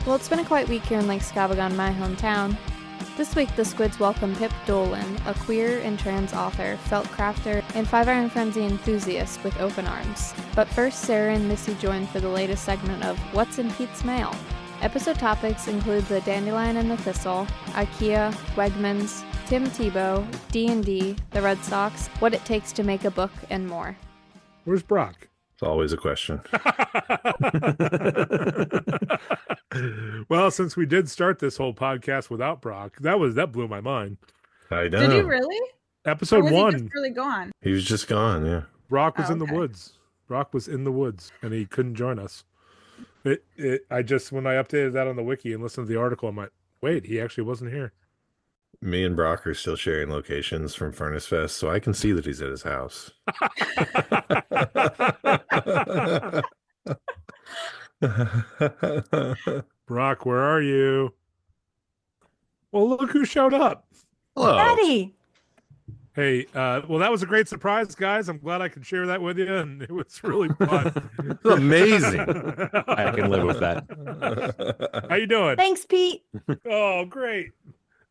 Well, it's been a quiet week here in Lake Scabagon, my hometown. This week, the Squids welcome Pip Dolyn, a queer and trans author, felt crafter, and Five Iron Frenzy enthusiast with open arms. But first, Sarah and Missy join for the latest segment of What's in Pete's Mail? Episode topics include the Dandelion and the Thistle, IKEA, Wegmans, Tim Tebow, D&D, the Red Sox, what it takes to make a book, and more. Where's Brock? It's always a question. Well, since we did start this whole podcast without Brock, that blew my mind. I know. Did you really? Episode Or was 1. he just really gone? He was just gone, yeah. Brock was in the okay. woods. Brock was in the woods, and he couldn't join us. When I updated that on the wiki and listened to the article, I'm like, wait, he actually wasn't here. Me and Brock are still sharing locations from Furnace Fest, so I can see that he's at his house. Brock, where are you? Well, look who showed up. Hello. Daddy. Hey, well, that was a great surprise, guys. I'm glad I could share that with you, and it was really fun. It's amazing. I can live with that. How you doing? Thanks, Pete. Oh, great.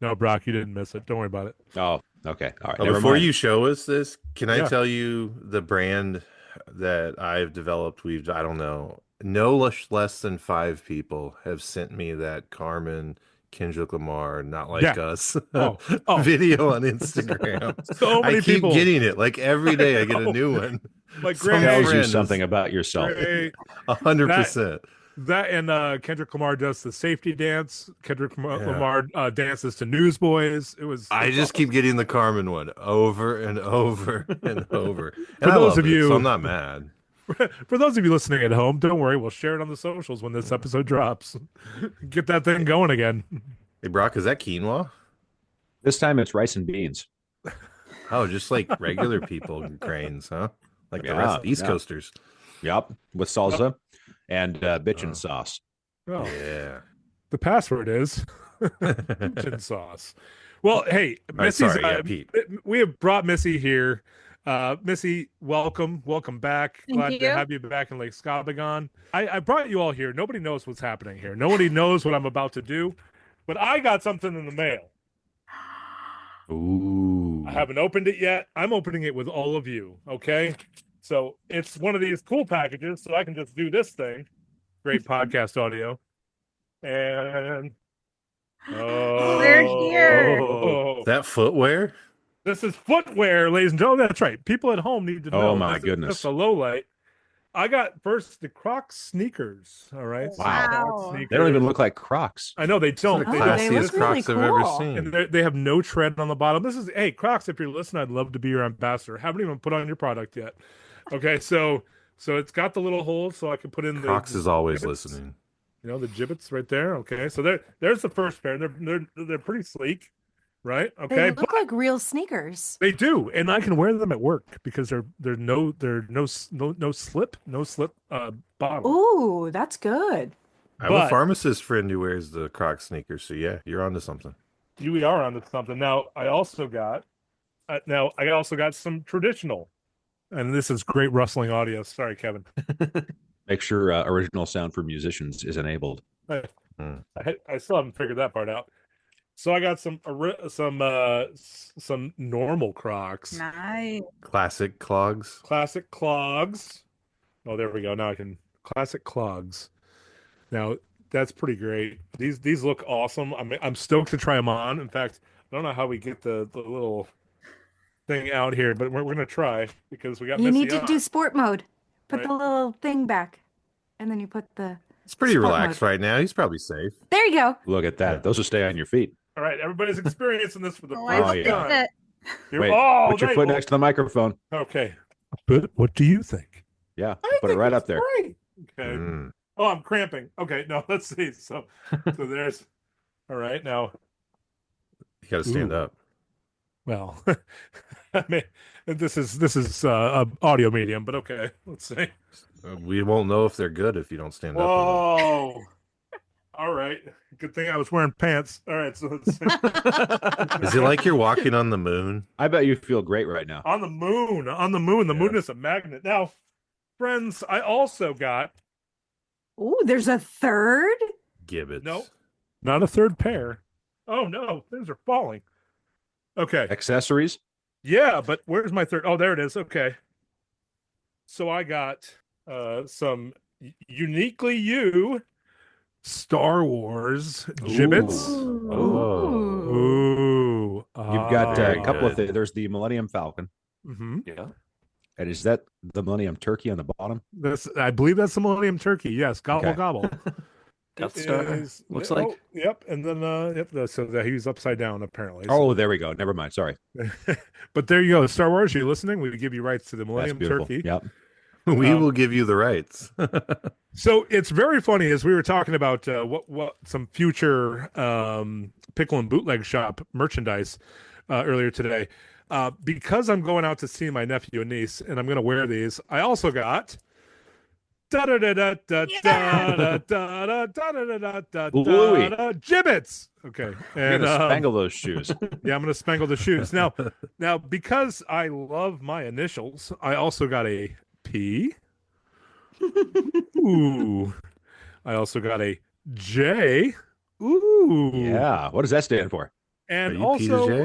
No, Brock, you didn't miss it. Don't worry about it. Oh, okay. All right. Before you show us this, can I Yeah. tell you the brand that I've developed? I don't know, no less than 5 people have sent me that Carmen Kendrick Lamar, Not Like Yeah. Us Oh. video on Instagram. So many I keep people. getting it. Like every day I get a know. new one. Like Some Greg tells you friend is something about yourself. 100%. That and Kendrick Lamar does the safety dance. Kendrick Yeah. Lamar dances to Newsboys. I just keep getting the Carmen one over and over and over. And For I those love of it, you- so I'm not mad. For those of you listening at home, don't worry. We'll share it on the socials when this episode drops. Get that thing going again. Hey, Brock, is that quinoa? This time it's rice and beans. Oh, just like regular people grains, huh? Like the Yeah, rest East yeah. Coasters. Yep, with salsa and bitchin' sauce. Oh, Yeah. the password is chin sauce. Well, hey, All right, Missy's, sorry, yeah, Pete. we have brought Missy here. Missy, welcome back. Thank Glad to you. have you back in Lake Scabagon. I brought you all here. Nobody knows what's happening here. Nobody knows what I'm about to do, but I got something in the mail. Ooh. I haven't opened it yet. I'm opening it with all of you. Okay, so it's one of these cool packages, so I can just do this thing. Great podcast audio, and We're here. That footwear? This is footwear, ladies and gentlemen. That's right. People at home need to know. Oh, my This is goodness. just a low light. I got first the Crocs sneakers. All right. Wow. Wow. Sneakers. They don't even look like Crocs. I know they don't. The Oh, They they don't. classiest look really Crocs I've ever cool. seen. And they have no tread on the bottom. This is, hey, Crocs, if you're listening, I'd love to be your ambassador. Haven't even put on your product yet. Okay, so it's got the little holes so I can put in the Crocs is always gibbets. listening. You know, the gibbets right there. Okay, so there's the first pair. They're pretty sleek, right? Okay, They but look like real sneakers. they do, and I can wear them at work because they're no slip bottom. Ooh, that's good. I have But- a pharmacist friend who wears the Crocs sneakers, so yeah, you're onto something. You are onto something. Now I also got some traditional, and this is great rustling audio. Sorry, Kevin. Make sure original sound for musicians is enabled. I still haven't figured that part out. So I got some normal Crocs, Nice. Classic clogs. classic clogs. Oh, there we go. Now I can classic clogs. Now that's pretty great. These look awesome. I'm stoked to try them on. In fact, I don't know how we get the little thing out here, but we're gonna try because we got You Missy need to on. do sport mode. Put Right. the little thing back. And then you put the... It's pretty Sport relaxed mode. right now. He's probably safe. There you go. Look at that. Those will stay on your feet. All right, everybody's experiencing this for the Oh, first I yeah. fixed time. it. Here- Wait, oh, put your there foot you next to the microphone. go. Okay. But what do you think? Yeah, I put it think right it's up there. great. Okay. Mm. Oh, I'm cramping. Okay, no, let's see. So there's. All right, now. You got to stand Ooh. up. Well, I mean, this is a audio medium, but okay, let's see. We won't know if they're good if you don't stand up. Whoa. All right. Good thing I was wearing pants. All right, so let's see. Is it like you're walking on the moon? I bet you feel great right now. On the moon. The moon is a magnet. Now, friends, I also got Ooh, there's a third? Gibbets. No, not a third pair. Oh no, things are falling. Okay. Accessories. Yeah, but where's my third? Oh, there it is. Okay. So I got some uniquely you Star Wars gibbets. Oh. Ooh. You've got Very a couple of good. things. There's the Millennium Falcon. Mm-hmm. Yeah. And is that the Millennium Turkey on the bottom? I believe that's the Millennium Turkey. Yes, gobble Okay. gobble. Death It Star, is- looks oh, like. Yep, and then so that he was upside down apparently. Oh, there we go. Never mind. Sorry. But there you go. Star Wars, you listening? We give you rights to the That's Millennium beautiful. Turkey. Yep. We will give you the rights. So it's very funny as we were talking about what some future pickle and bootleg shop merchandise earlier today. Because I'm going out to see my nephew and niece, and I'm going to wear these. I also got gibbets. Okay, You're and gonna spangle those shoes. yeah, I'm going to spangle the shoes now because I love my initials. I also got a P. Ooh. I also got a J. Ooh. Yeah. What does that stand for? And Are you P to J?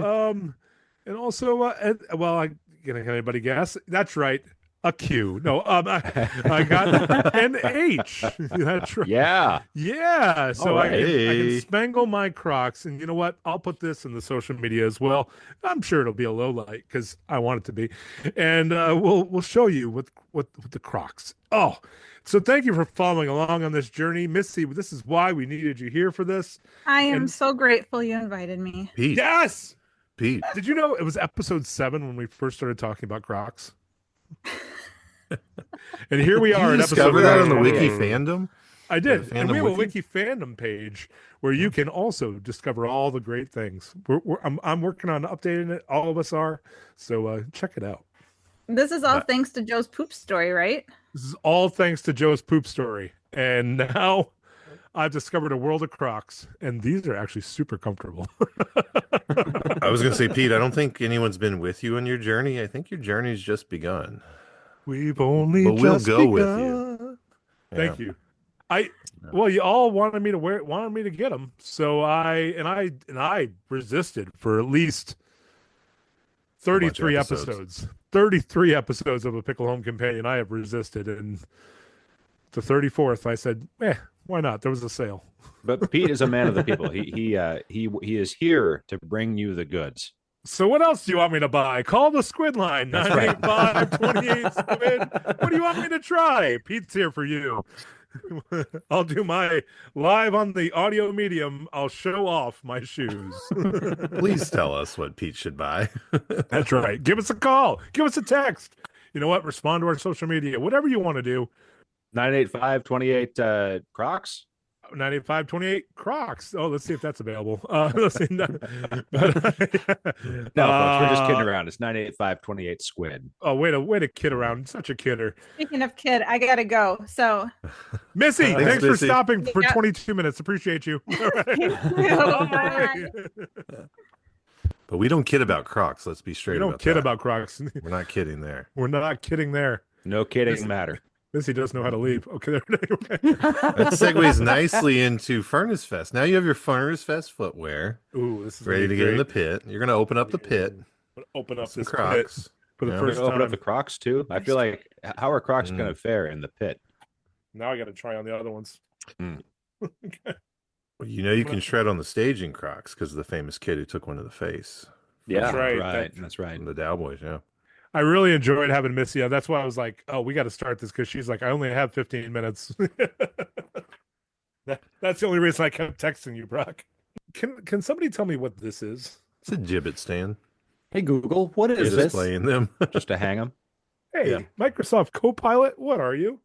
Well, can anybody guess? That's right. A Q. No, I got an H. That's right. Yeah. Yeah. So All right. I can Hey. spangle my Crocs, and you know what? I'll put this in the social media as well. I'm sure it'll be a low light because I want it to be, and we'll show you with the Crocs. Oh, so thank you for following along on this journey, Missy. This is why we needed you here for this. I am And- so grateful you invited me. Pete. Yes. Pete. Did you know it was episode 7 when we first started talking about Crocs? And here we Did are you at discover episode that on the 28. Wiki fandom? I did. The And we fandom have a wiki? wiki fandom page where you can also discover all the great things. I'm working on updating it. All of us are. So check it out. This is all thanks to Joe's poop story, right? This is all thanks to Joe's poop story. And now I've discovered a world of Crocs, and these are actually super comfortable. I was going to say, Pete, I don't think anyone's been with you on your journey. I think your journey's just begun. We've only But we'll just go with begun. Thank Yeah. you. Well, you all wanted me to get them, so I resisted for at least 33 bunch of episodes. 33 episodes of a Pickle Home Companion. I have resisted, and the 34th, I said, why not? There was a sale. But Pete is a man of the people. He is here to bring you the goods. So what else do you want me to buy? Call the Squid line, That's right. 985-28 Squid. What do you want me to try? Pete's here for you. I'll do my live on the audio medium. I'll show off my shoes. Please tell us what Pete should buy. That's right. Give us a call. Give us a text. You know what? Respond to our social media. Whatever you want to do. 985-28 Crocs. 985-28 Crocs. Oh, let's see if that's available. Let's see. No, folks, we're just kidding around. It's 985-28 Squid. Oh, way to kid around. Such a kidder. Speaking of kid, I gotta go. So Missy, Thanks, thanks for Missy. stopping for Yeah. 22 minutes. Appreciate you. All right. Bye. But we don't kid about Crocs. Let's be straight We don't about kid that. about Crocs. We're not kidding there. We're not kidding there. No kidding matter. Missy does know how to leave. Okay, there. That segues nicely into Furnace Fest. Now you have your Furnace Fest footwear Ooh, this is ready gonna to be get in the great. pit. You're going to open up the pit. Open up Some this Crocs. pit for the Yeah. We're first gonna open time. up the Crocs too. I feel like how are Crocs Mm. going to fare in the pit? Now I got to try on the other ones. Well, you know you can shred on the stage in Crocs because of the famous kid who took one to the face. That's right. That's right. From the Cowboys, yeah. I really enjoyed having Missy on. That's why I was like, oh, we got to start this because she's like, I only have 15 minutes. That's the only reason I kept texting you, Brock. Can somebody tell me what this is? It's a gibbet stand. Hey Google, what is Just this? playing them. Just to hang them? Hey, Yeah. Microsoft Copilot, what are you?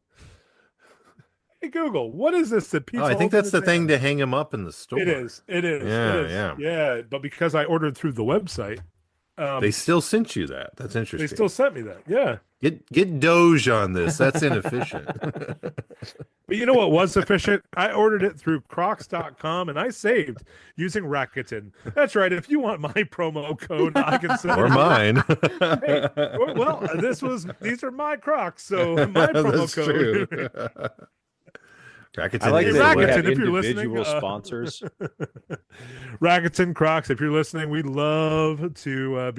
Hey, Google, what is this that Pete's Oh, I think holding that's the his thing hand? to hang them up in the store. It is. It is. Yeah, it is. yeah. Yeah, but because I ordered through the website, They still sent you that. That's interesting. they still sent me that. Yeah. Get Doge on this. That's inefficient. But you know what was efficient? I ordered it through crocs.com and I saved using Rakuten. That's right. If you want my promo code, I can send or it. mine. Hey, well, these are my Crocs, so my promo That's code. true. Rakuten I like is that the we way. have Rakuten, if you're individual listening, sponsors. Rakuten Crocs, if you're listening, we'd love to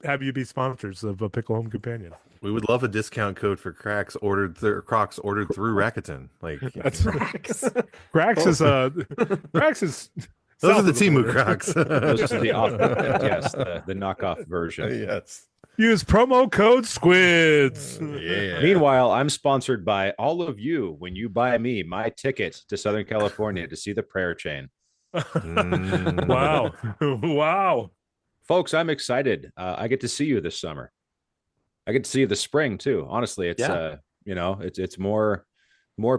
have you be sponsors of a Pickle Home Companion. We would love a discount code for Crocs ordered through Rakuten. Like That's Cracks. Cracks is Cracks is those south are the of the Timu border. Crocs. Those are the off, yes, the knockoff version. Yes. Use promo code Squids. Yeah. Meanwhile, I'm sponsored by all of you when you buy me my ticket to Southern California to see the prayer chain. Wow. Wow. Folks, I'm excited. I get to see you this summer. I get to see you this spring too. Honestly, it's it's more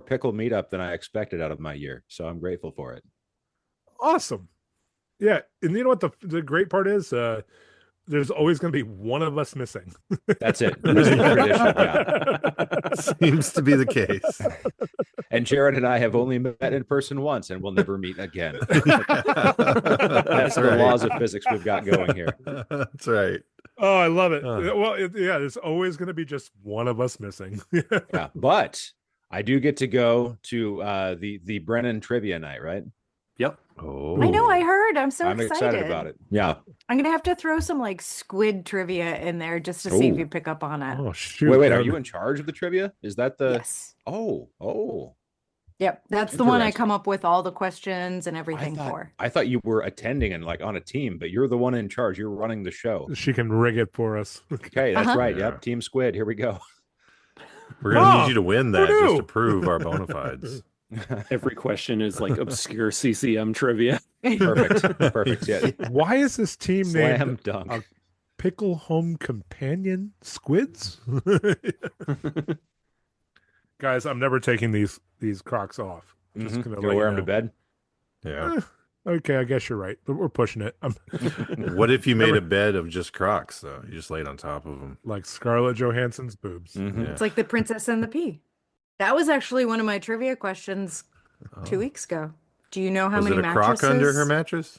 pickle meetup than I expected out of my year. So I'm grateful for it. Awesome. Yeah. And you know what the great part is? There's always going to be one of us missing. That's it. That's the tradition. Yeah. Seems to be the case. And Jared and I have only met in person once, and we'll never meet again. That's That's the laws of physics we've got going here. That's right. Oh, I love it. Well, yeah, there's always going to be just one of us missing. Yeah, but I do get to go to the Brennan trivia night, right? Yep. Oh, I know. I heard. I'm so I'm excited about it. Yeah. I'm gonna have to throw some like squid trivia in there just to see if Ooh. you pick up on it. Oh, shoot. Wait. Are you in charge of the trivia? Is that the? Yes. Oh. Yep. That's the one I Interesting. come up with all the questions and everything for. I thought you were attending and like on a team, but you're the one in charge. You're running the show. She can rig it for us. Okay, that's Uh-huh. right. Yeah. Yep. Team Squid. Here we go. we're gonna Oh, need you to win who that just knew? to prove our bona fides. Every question is like obscure CCM trivia. Perfect. Yeah. Why is this team Slam named dunk. Pickle Home Companion Squids? Guys, I'm never taking these Crocs off. Just Mhm. gonna Gonna let wear you them to know. bed. Yeah. Okay, I guess you're right. But we're pushing it. I'm What if you made a bed of just Crocs though? You just laid on top of them. like Scarlett Johansson's boobs. Mhm. Yeah. It's like the Princess and the Pea. That was actually one of my trivia questions 2 weeks ago. Do you know how Was many it a Croc mattresses? under her mattress?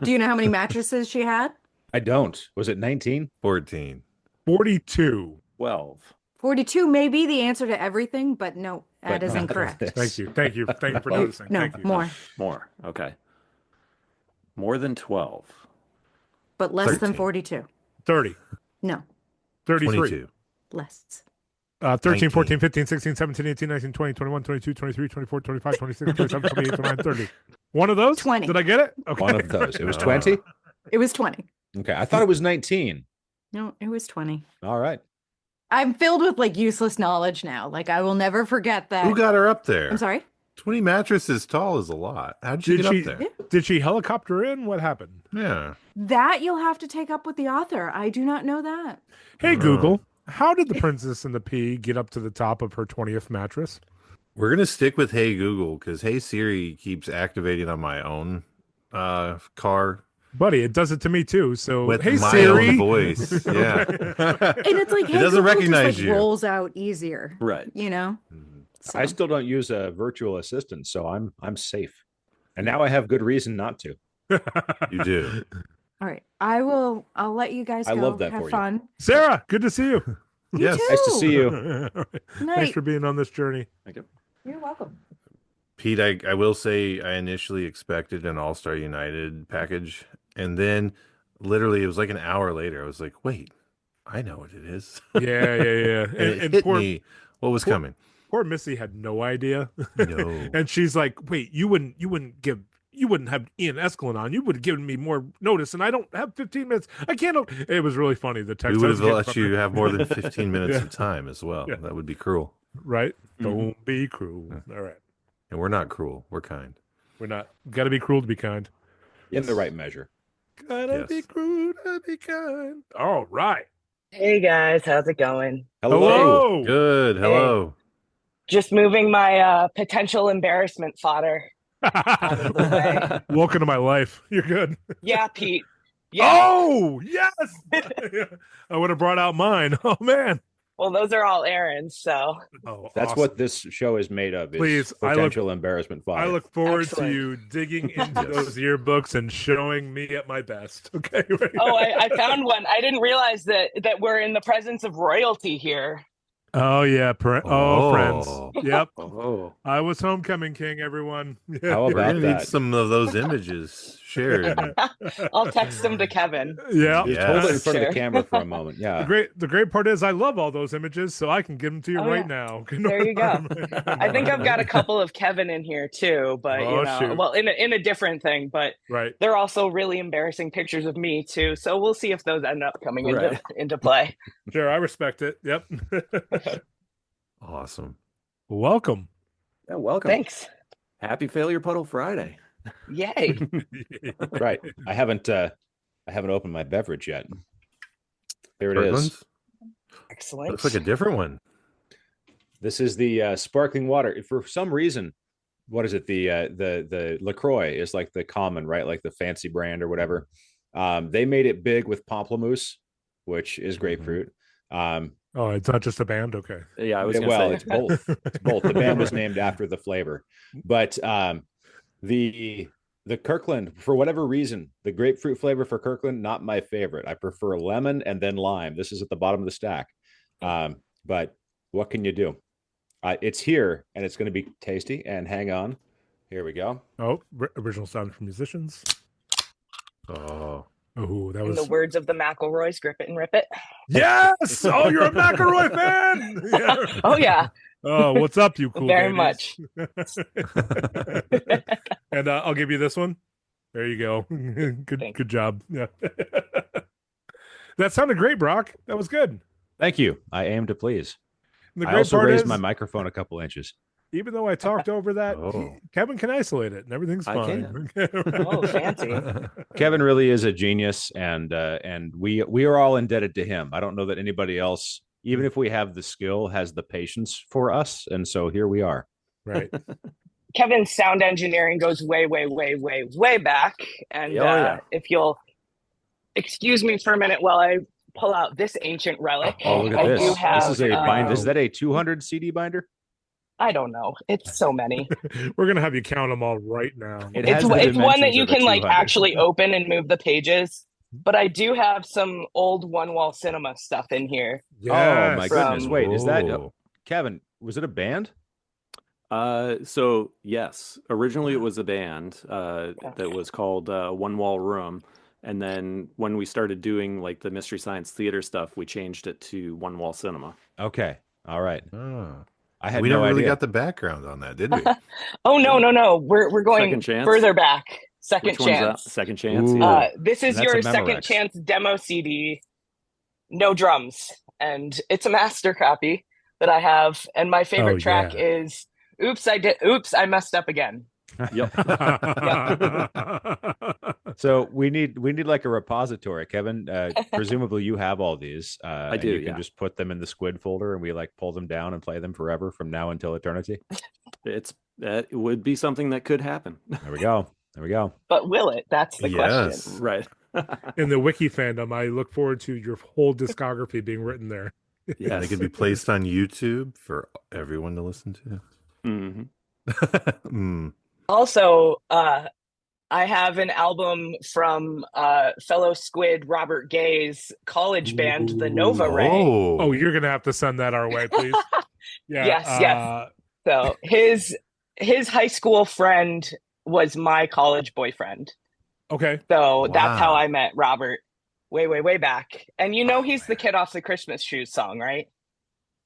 Do you know how many mattresses she had? I don't. Was it 19? 14. 42. 12. 42 may be the answer to everything, but no, that But is not incorrect. this. Thank you for Oh, noticing. no, Thank you. more, More. Okay. More than 12. but less than 13. 42. 30. No, 33. 22. less. 13, 19. 14, 15, 16, 17, 18, 19, 20, 21, 22, 23, 24, 25, 26, 27, 28, 29, 30. One of those? 20. Did I get it? Okay. One of those. It was Ah. 20? It was 20. Okay. I thought it was 19. No, it was 20. All right. I'm filled with like useless knowledge now. Like I will never forget that. Who got her up there? I'm sorry. 20 mattresses tall is a lot. How'd she Did get she up there? did she helicopter in? What happened? Yeah. That you'll have to take up with the author. I do not know that. Hey Oh. Google, how did the Princess and the Pea get up to the top of her 20th mattress? We're going to stick with Hey Google because Hey Siri keeps activating on my own car Buddy, it does it to me too. So with hey my Siri. own voice. Yeah. And it's like, It hey, doesn't Google recognize just, like, you. rolls out easier. Right. You know? So, I still don't use a virtual assistant, so I'm safe. And now I have good reason not to. You do. all right. I'll let you guys I go. love that Have for you. fun. Sarah, good to see you. You Yes. too. Nice to see you. Thanks Night. for being on this journey. Thank you. You're welcome. Pete, I will say I initially expected an All Star United package. And then literally it was like an hour later. I was like, wait, I know what it is. Yeah. And it hit me what was coming. Poor Missy had no idea. No. And she's like, wait, you wouldn't have Ian Eskelin on. You would have given me more notice, and I don't have 15 minutes. I can't. It was really funny. The text We would I was have getting let from you her. have more than 15 minutes Yeah. of time as well. Yeah. That would be cruel. Right? Mhm. Don't be cruel. All right. And we're not cruel. We're kind. We're not. Got to be cruel to be kind. In the right measure. Gotta be Yes. cruel to be kind. All right. Hey guys, how's it going? Hello. Good. Hello. Just moving my potential embarrassment fodder out of the way. Welcome to my life. You're good. Yeah, Pete. Yeah. Oh, yes. I would have brought out mine. Oh, man. Well, those are all errands, so Oh, That's awesome. what this show is made of. Is Please, potential embarrassment fodder. I look forward Excellent. to you digging into Yes. those yearbooks and showing me at my best. Okay. I found one. I didn't realize that we're in the presence of royalty here. Oh yeah, Friends. Oh, Yep. Oh, I was Homecoming King, everyone. How we're about gonna need that? some of those images shared. I'll text them to Kevin. Yeah. Just hold it in Yes. front of the Sure. camera for a moment. The Yeah. great part is I love all those images, so I can give them to you Oh, right yeah. now. There you go. I think I've got a couple of Kevin in here too, but Oh, shoot. well, in a different thing, but Right. they're also really embarrassing pictures of me too. So we'll see if those end up coming Right. into play. Sure, I respect it. Yep. Awesome. Welcome. yeah, welcome. Thanks. Happy Failure Puddle Friday. Yay. Right. I haven't opened my beverage yet. Here it is. Kirkland's? Excellent. Looks like a different one. This is the sparkling water. For some reason, what is it? The LaCroix is like the common, right? Like the fancy brand or whatever. They made it big with pamplemousse, which is grapefruit. Oh, it's not just a band? Okay. Yeah, I was gonna Well, say it's both. It's both. The band was named after the flavor, but the Kirkland, for whatever reason, the grapefruit flavor for Kirkland, not my favorite. I prefer lemon and then lime. This is at the bottom of the stack. But what can you do? It's here and it's going to be tasty. And hang on, here we go. Oh, original sound from musicians. Oh, That In was the words of the McElroys, grip it and rip it. yes. Oh, you're a McElroy fan. Yeah. Oh yeah, Oh, what's up, you cool? very ladies? much. And I'll give you this one. There you go. Good job. Yeah. That sounded great, Brock. That was good. Thank you. I aim to please. And the I great also part raised is, my microphone a couple inches. even though I talked over that, Oh. Kevin can isolate it, and everything's I fine. Oh, fancy. Kevin really is a genius, and we are all indebted to him. I don't know that anybody else, even if we have the skill, has the patience for us, and so here we are. Right. Kevin's sound engineering goes way, way, way, way, way back. And yeah. if you'll excuse me for a minute while I pull out this ancient relic. Oh, look at I this! do have, This is a binder. wow. Is that a 200 CD binder? I don't know. It's so many. We're gonna have you count them all right now. It has It's the it's one that dimensions you of a can like 200. actually open and move the pages. But I do have some old one wall cinema stuff in here. Oh my Yes. goodness! From- Wait, is that Oh. Kevin? Was it a band? So yes, originally it was a band that was called One Wall Room, and then when we started doing like the Mystery Science Theater stuff, we changed it to One Wall Cinema. Okay, all right. Oh. I had We no never really idea. got the background on that, did we? Oh no. We're going Second chance? further back. Second Which one's that? chance. Second chance. Ooh. Yeah. This is That's your a second Memorex. chance demo CD. No drums. And it's a master copy that I have. And my favorite Oh, track yeah. is Oops, I messed up again. Yep. So we need like a repository, Kevin. Presumably you have all these. I and do, You can yeah. just put them in the squid folder, and we like pull them down and play them forever from now until eternity. It would be something that could happen. There we go. There we go. But will it? That's the Yes. question. Right. In the wiki fandom, I look forward to your whole discography being written there. Yeah, they could be placed on YouTube for everyone to listen to. hmm Also, I have an album from fellow squid Robert Gay's college band, the Nova Ray. Oh, you're gonna have to send that our way, please. Yeah. Yes. So his high school friend was my college boyfriend. Okay. So that's how Wow. I met Robert way, way, way back. And you know he's the kid off the Christmas Shoes song, right?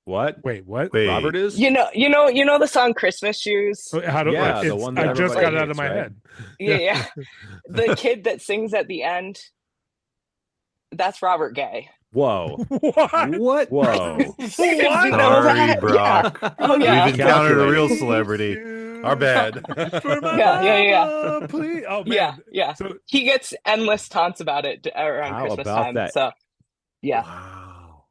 What? Wait, what? Wait. Robert is? You know the song Christmas Shoes? How do Yeah, the it's- one that I just everybody got it out of hates, my right? head. Yeah. The kid that sings at the end. That's Robert Gay. Whoa. What? What? Whoa. Did you know Sorry, that? Brock. Yeah. Oh yeah. We've encountered a real Calculating. celebrity. Our bad. Yeah. Please. Oh man. Yeah. So He gets endless taunts about it around How Christmas about time. that? So yeah. Wow.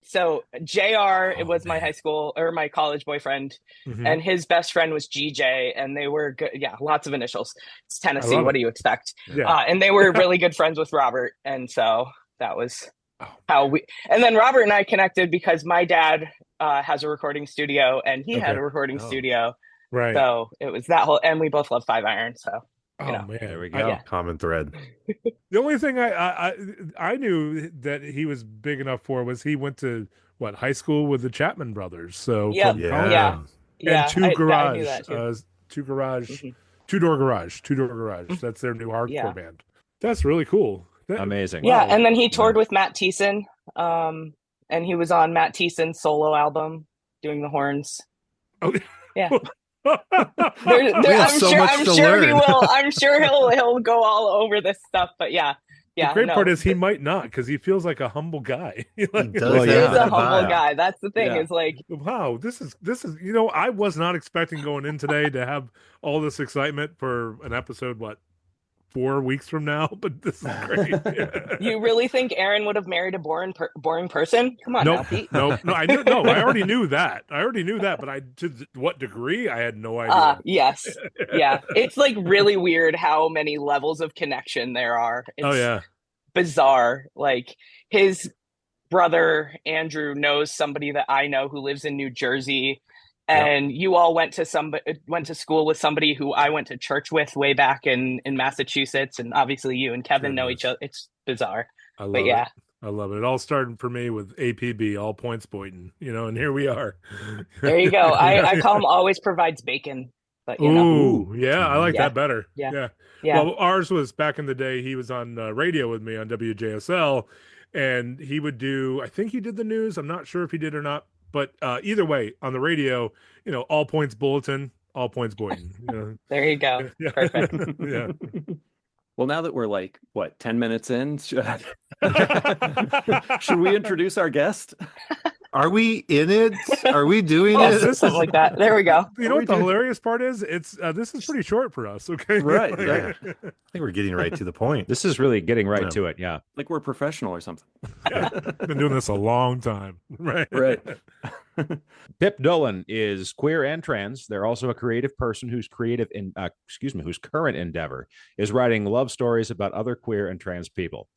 So JR, it was my high school or my college boyfriend, mhm. and his best friend was GJ, and they were good. Yeah, lots of initials. It's Tennessee. love What it. do you expect? Yeah. And they were really good friends with Robert, and so that was Oh. how we. And then Robert and I connected because my dad has a recording studio, and he had Okay. a recording Oh. studio. Right. So it was that whole, and we both love Five Iron. So Oh you know. man. There we I- go. yeah. Common thread. The only thing I knew that he was big enough for was he went to high school with the Chapman brothers. So Yep. from Yeah. college. Yeah. And I knew that too. Mhm. two door garage. That's their new hardcore Yeah. band. That's really cool. Amazing. Yeah, Wow. and then he toured with Matt Thiessen, and he was on Matt Thiessen's solo album doing the horns. Oh. Yeah. We have I'm so sure. much I'm to sure he learn. will. I'm sure he'll go all over this stuff. But yeah. The great no, part is he might not, because he feels like a humble guy. He does Well, He have is a that humble vibe. guy. That's the thing. Yeah. Is like, Wow, this is I was not expecting going in today to have all this excitement for an episode 4 weeks from now, but this is great. you really think Aaron would have married a boring person? Come on now, Pete. No, I already knew that. But to what degree, I had no idea. Yes. Yeah. It's like really weird how many levels of connection there are. It's Oh yeah. bizarre. Like his brother Andrew knows somebody that I know who lives in New Jersey, and you all went to school with somebody who I went to church with way back in Massachusetts, and obviously you and Kevin know each other. It's bizarre. I love But yeah. it. I love it. It all started for me with APB, all points Boynton, and here we are. There you go. I call him always provides bacon. But Ooh, yeah, I like Yeah. that better. Yeah. Well, ours was back in the day. He was on radio with me on WJSL, and he would do. I think he did the news. I'm not sure if he did or not. But either way, on the radio, all points bulletin, all points Boynton. There you go. Yeah. Perfect. Yeah. Well, now that we're 10 minutes in, should we introduce our guest? Are we in it? Are we doing Oh, it? something like that. There we go. You know what the hilarious part is? It's this is pretty short for us. Okay. Right. Yeah. I think we're getting right to the point. This is really getting right Yeah. to it. Yeah. Like we're professional or something. Been doing this a long time. Right. Right. Pip Dolyn is queer and trans. They're also a creative person whose whose current endeavor is writing love stories about other queer and trans people.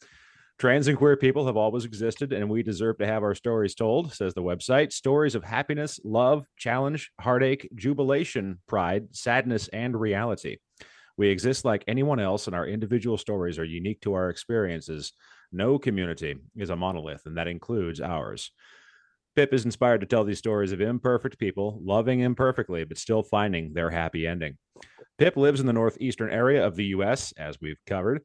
Trans and queer people have always existed, and we deserve to have our stories told, says the website. Stories of happiness, love, challenge, heartache, jubilation, pride, sadness, and reality. We exist like anyone else, and our individual stories are unique to our experiences. No community is a monolith, and that includes ours. Pip is inspired to tell these stories of imperfect people loving imperfectly, but still finding their happy ending. Pip lives in the northeastern area of the U.S., as we've covered,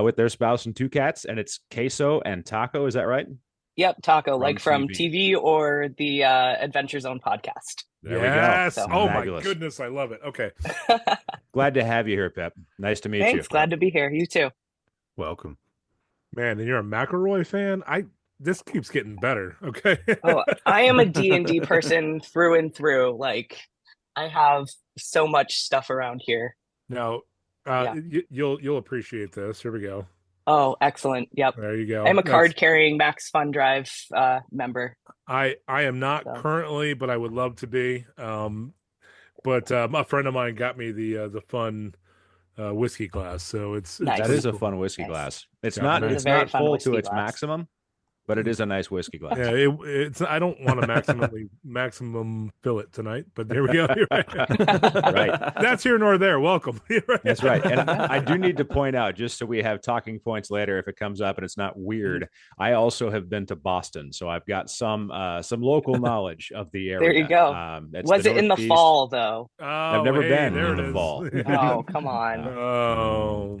with their spouse and 2 cats, and it's Queso and Taco. Is that right? Yep, Taco, like From from TV or the Adventure Zone podcast. There we Yes. go. Oh Fabulous. my goodness, I love it. Okay. Glad to have you here, Pip. Nice to meet you. Thanks. Glad to be here. You too. Welcome. Man, and you're a McElroy fan? This keeps getting better. Okay. Oh, I am a D&D person through and through. Like, I have so much stuff around here. Now, you'll appreciate this. Here we go. Oh, excellent. Yep. There you go. I'm a card-carrying Max Fun Drive member. I am not currently, but I would love to be. But a friend of mine got me the fun whiskey glass, so it's Nice. That pretty is a cool. fun whiskey glass. It's Yeah, not nice. it's Very not fun full whiskey to its glass. maximum, but it is a nice whiskey glass. Yeah, it's. I don't want to maximum fill it tonight, but there we go. You're right. Right. That's here nor there. Welcome. That's right. And I do need to point out, just so we have talking points later if it comes up and it's not weird, I also have been to Boston, so I've got some local knowledge of the area. There you go. Was it in the fall though? I've never been in the fall. Oh, come on. Oh,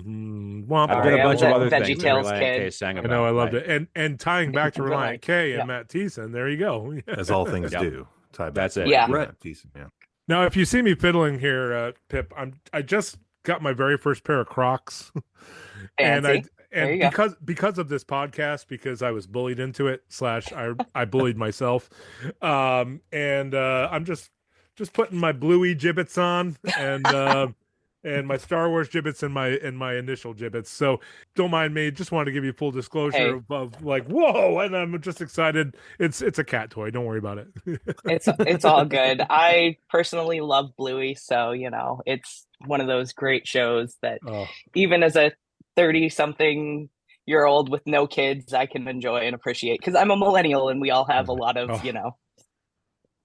I've done Sorry, a I bunch was of a other things that VeggieTales Reliant kid. K sang I about. know, I loved right? it. And tying back to Reliant K and Yep. Matt Thiessen, there you go. As all things Yep. do. Tie back That's to it. Yeah. Right. Decent. Yeah. Now, if you see me fiddling here, Pip, I just got my very first pair of Crocs, and Fancy. There you go. because of this podcast, because I was bullied into it / I bullied myself, and I'm just putting my Bluey gibbets on and my Star Wars gibbets and my initial gibbets. So don't mind me. Just wanted to give you full disclosure of like, whoa, and I'm just excited. It's a cat toy. Don't worry about it. It's all good. I personally love Bluey, so it's one of those great shows that even as a 30-something-year-old with no kids, I can enjoy and appreciate, because I'm a millennial and we all have a lot of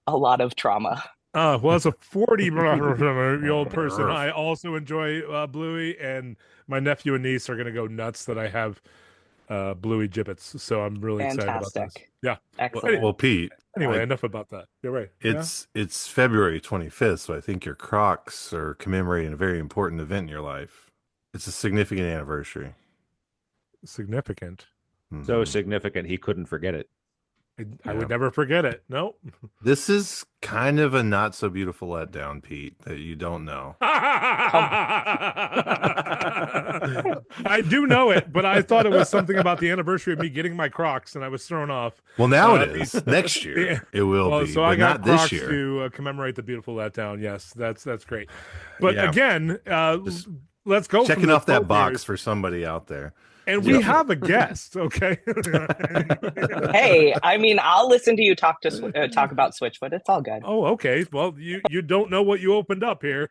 a lot of trauma. Well, as a 40-year-old person, I also enjoy Bluey, and my nephew and niece are going to go nuts that I have bluey gibbets. So I'm really excited about this. Fantastic. Yeah. Excellent. Well, Pete. Anyway, enough about that. You're right. It's February 25th, so I think your Crocs are commemorating a very important event in your life. It's a significant anniversary. Significant. So significant he couldn't forget it. I would never forget it. Nope. This is kind of a not so beautiful letdown, Pete, that you don't know. I do know it, but I thought it was something about the anniversary of me getting my Crocs, and I was thrown off. Well, now it is. Next year it will be, so but I got not Crocs this year. to commemorate the beautiful letdown. Yes, that's great. But Yeah. again, let's go. Checking from the off that 12 box years. for somebody out there. And we have a guest, okay? Hey, I mean, I'll listen to you talk about Switchfoot. It's all good. Oh, okay. Well, you don't know what you opened up here.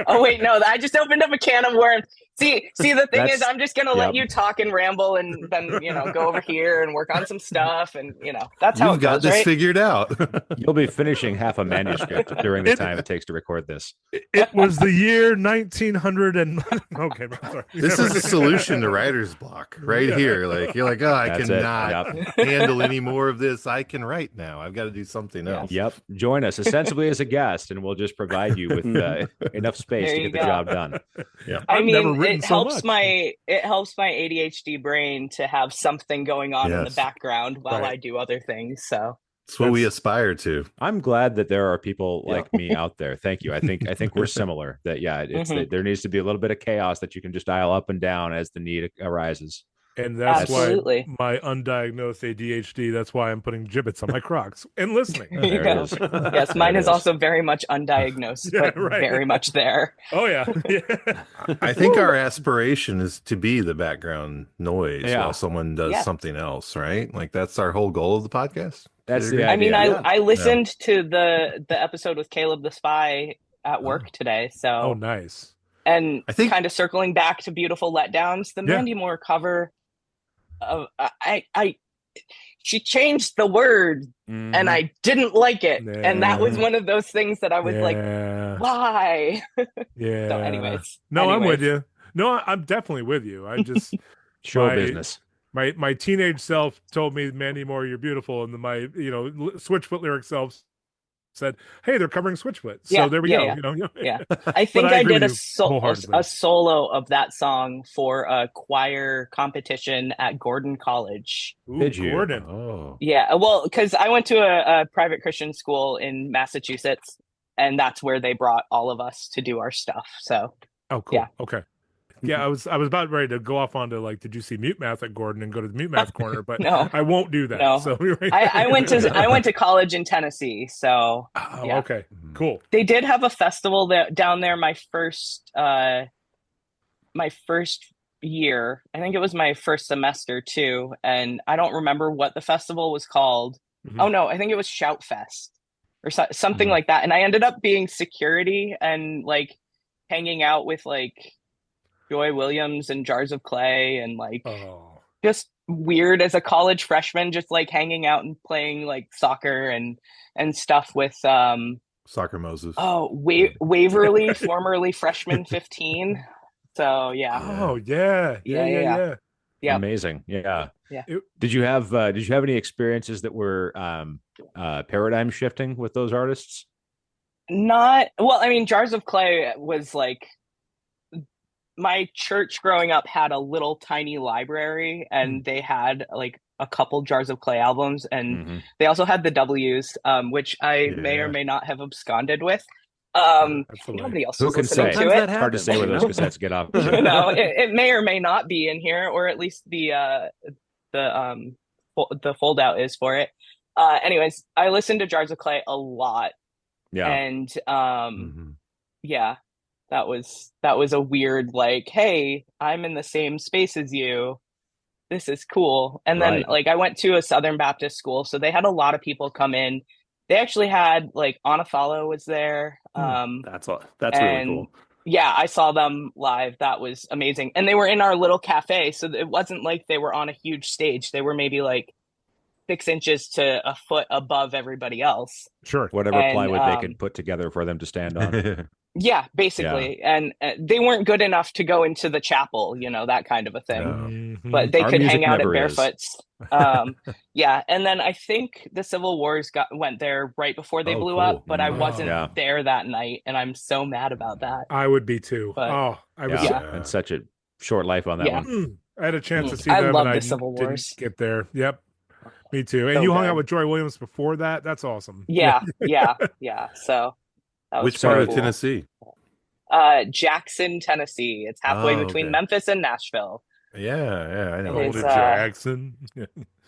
Oh wait, no, I just opened up a can of worms. See, the thing is, That's- I'm just gonna let you talk and ramble, and then go over here and work on some stuff, and that's how You've it got goes, this right? figured out. You'll be finishing half a manuscript during the time it takes to record this. It was the year 1900 and okay, I'm sorry. This is the solution to writer's block right here. Like you're like, oh, I That's it. cannot Yep. handle any more of this. I can write now. I've got to do something else. Yep. Join us ostensibly as a guest, and we'll just provide you with enough space There to you get the go. job done. Yeah. I I've never mean, written it so helps much. it helps my ADHD brain to have something going on in the Yes. background while Right. I do other things. So It's what we aspire to. I'm glad that there are people like me out there. Thank you. I think we're similar. That there needs to be a little bit of chaos that you can just dial up and down as the need arises. And that's Absolutely. why my undiagnosed ADHD, that's why I'm putting gibbets on my Crocs and listening. There you There go. it is. Yes, mine There it is also very much undiagnosed, Yeah, but right. very much there. Oh, yeah. Yeah. I think our aspiration is to be the background noise Yeah. while someone does Yeah. something else, right? Like that's our whole goal of the podcast. That's Do you the agree? I mean, idea. I listened to the episode with Caleb the Spy at work today. So Oh, nice. and I think- kind of circling back to Beautiful Letdowns, the Yeah. Mandy Moore cover of she changed the word and I didn't like it. And that was Yeah. one of those things that I was like, Yeah. why? Yeah. So anyways. I'm with you. No, I'm definitely with you. I just show my- business. my teenage self told me, Mandy Moore, you're beautiful, and my Switchfoot lyric self said, hey, they're covering Switchfoot. So Yeah, there we yeah, go. Yeah. I think I I agree did with you wholeheartedly. a solo of that song for a choir competition at Gordon College. Ooh, Did you? Gordon. Oh. Yeah, well, because I went to a private Christian school in Massachusetts, and that's where they brought all of us to do our stuff. So Oh, cool. Yeah. Okay. Yeah, I was about ready to go off onto like, did you see Mute Math at Gordon and go to the Mute Math corner, but No. I won't do that. No. So I went to college in Tennessee. So Oh, yeah. okay. Cool. they did have a festival down there my first year. I think it was my first semester too, and I don't remember what the festival was called. Mhm. Oh no, I think it was Shout Fest or something Mhm. like that. And I ended up being security and like hanging out with like Joy Williams and Jars of Clay and like Oh. just weird as a college freshman, just like hanging out and playing like soccer and stuff with Soccer Moses. Waverly, formerly freshman 15. So yeah. Oh, yeah. Yeah. Yeah. Amazing. Yeah. Yeah. Did you have any experiences that were paradigm shifting with those artists? Not well, I mean, Jars of Clay was like my church growing up had a little tiny library and they had like a couple Jars of Clay albums and Mhm. they also had the W's, which I may or Yeah. may not have absconded with. Absolutely. Nobody else Who was can listening say? to Sometimes it. that Hard to say where those happens. cassettes get off. You know, it may or may not be in here, or at least the fold out is for it. Anyways, I listened to Jars of Clay a lot, Yeah. and Mhm. yeah, that was a weird like, hey, I'm in the same space as you. This is cool. And then Right. like I went to a Southern Baptist school, so they had a lot of people come in. They actually had like Anafalo was there. That's really and cool. yeah, I saw them live. That was amazing. And they were in our little cafe, so it wasn't like they were on a huge stage. They were maybe like 6 inches to a foot above everybody else. Sure. Whatever And, plywood they could put together for them to stand on. Yeah, basically. And they weren't good enough to go into the chapel, that kind of a thing. Mhm. But they Our could music hang out at never is. Barefoots. Yeah, and then I think the Civil Wars went there right before they Oh, blew cool. up, but I Oh. wasn't Yeah. there that night, and I'm so mad about that. I would be too. But- I was. Yeah. Yeah. And such a short life on that Yeah. one. I had a chance to see I them, love and the I Civil Wars. didn't get there. Yep, me too. And So you hung good. out with Joy Williams before that. That's awesome. Yeah. So that was Which part pretty of cool. Tennessee? Jackson, Tennessee. It's halfway Oh, between okay. Memphis and Nashville. Yeah, I know. It is, Old Jackson.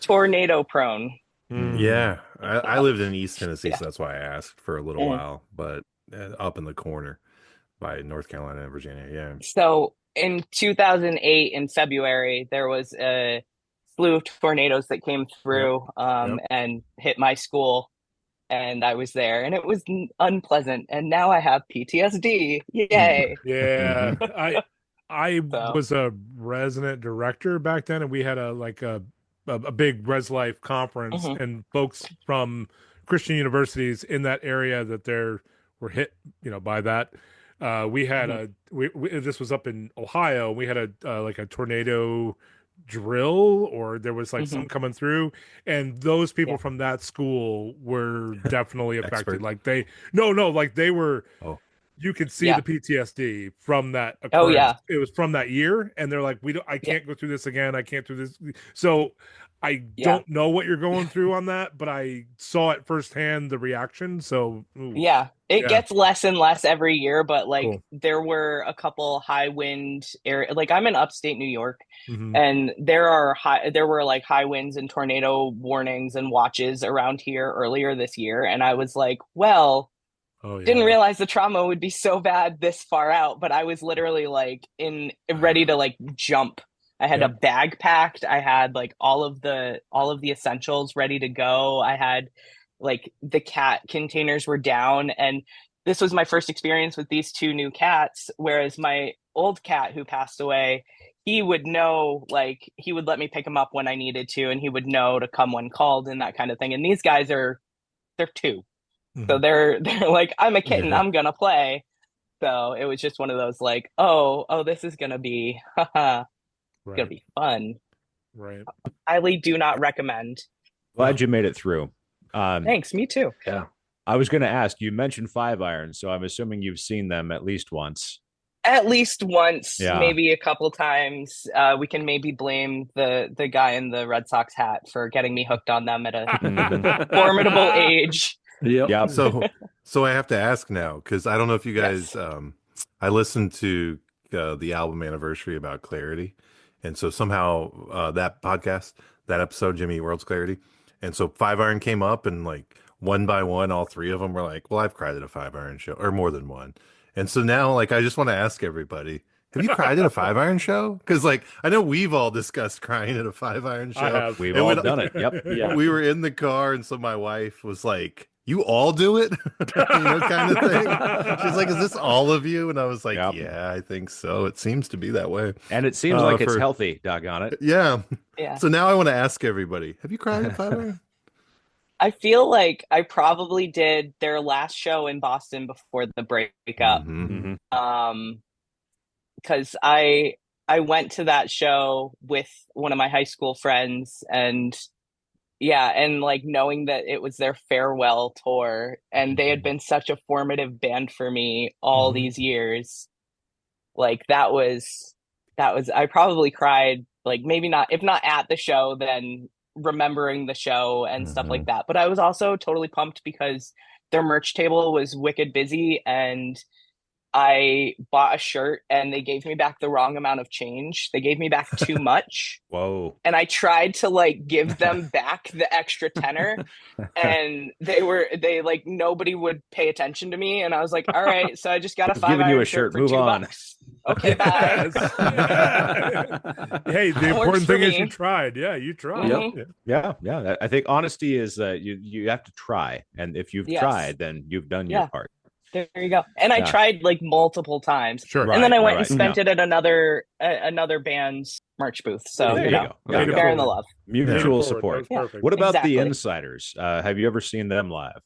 Tornado prone. Mm. Yeah, I lived in East Tennessee, Yeah. so that's why I asked for a little Mm. while, but up in the corner by North Carolina and Virginia. Yeah. So in 2008, in February, there was a slew of tornadoes that came through Yep. and hit my school. And I was there, and it was unpleasant. And now I have PTSD. Yay! Yeah, I So- was a resident director back then, and we had a big Res Life conference, Mhm. and folks from Christian universities in that area that were hit, by that. We had this was up in Ohio. We had a tornado drill, or there was some coming through, and those people Yeah. from that school were definitely affected. Expert. Like they were. Oh. You could see Yeah. the PTSD from that occurrence. Oh, yeah. It was from that year, and they're like, I can't go through this again. I can't do this. So I Yeah. don't know what you're going through on that, but I saw it firsthand, the reaction. So ooh. Yeah, it Yeah. gets less and less every year, but Cool. there were a couple high wind area. Like I'm in upstate New York, Mhm. and there were like high winds and tornado warnings and watches around here earlier this year, and I was like, well, Oh, yeah. didn't realize the trauma would be so bad this far out, but I was literally ready to jump. I had a bag packed. I had all of the essentials ready to go. I had the cat containers were down, and this was my first experience with these two new cats, whereas my old cat who passed away, he would know, he would let me pick him up when I needed to, and he would know to come when called and that kind of thing. And these guys they're two. So they're like, I'm a kitten, Yeah. I'm gonna play. So it was just one of those oh, this is gonna be gonna be fun. Right. Highly do not recommend. Glad you made it through. Thanks, me too. I was going to ask, you mentioned Five Iron, so I'm assuming you've seen them at least once. At least once, Yeah. maybe a couple times. We can maybe blame the guy in the Red Sox hat for getting me hooked on them at a formidable age. Yep. So I have to ask now, because I don't know if you guys, I listened to the album anniversary about Clarity, and so somehow that episode, Jimmy Eat World's Clarity, and so Five Iron came up, and one by one, all three of them were like, well, I've cried at a Five Iron show, or more than one. And so now, I just want to ask everybody, have you cried at a Five Iron show? Because, I know we've all discussed crying at a Five Iron show. I have. We've And all when- done it. Yep. Yeah. We were in the car, and so my wife was like, you all do it? Kind of thing. She's like, is this all of you? And I was like, Yep. yeah, I think so. It seems to be that way. And it seems like it's for- healthy, doggone it. Yeah. Yeah. So now I want to ask everybody, have you cried at Five Iron? I feel like I probably did their last show in Boston before the breakup. Mhm. Because I went to that show with one of my high school friends, and knowing that it was their farewell tour, and they had been such a formative band for me all these years. That was I probably cried, maybe not, if not at the show, then remembering the show and stuff like that. But I was also totally pumped because their merch table was wicked busy, and I bought a shirt and they gave me back the wrong amount of change. They gave me back too much. Whoa. And I tried to give them back the extra tenner, and nobody would pay attention to me. And I was like, all right, so I just got a Five Giving you Iron a shirt, for move $2. on. Okay, bye. Hey, the Works important for thing is me. you tried. Yeah, you tried. Mhm. Yeah. Yeah. I think honesty is you have to try. And if you've Yes. tried, then you've done your Yeah. part. There you go. And I Yeah. tried like multiple times. Sure. And then I went Right, and spent it at another band's merch booth. So, There you go. Paid it bearing the forward. love. Mutual Paid it forward. support. That was Yeah. perfect. What about Exactly. the Insiders? Have you ever seen them live?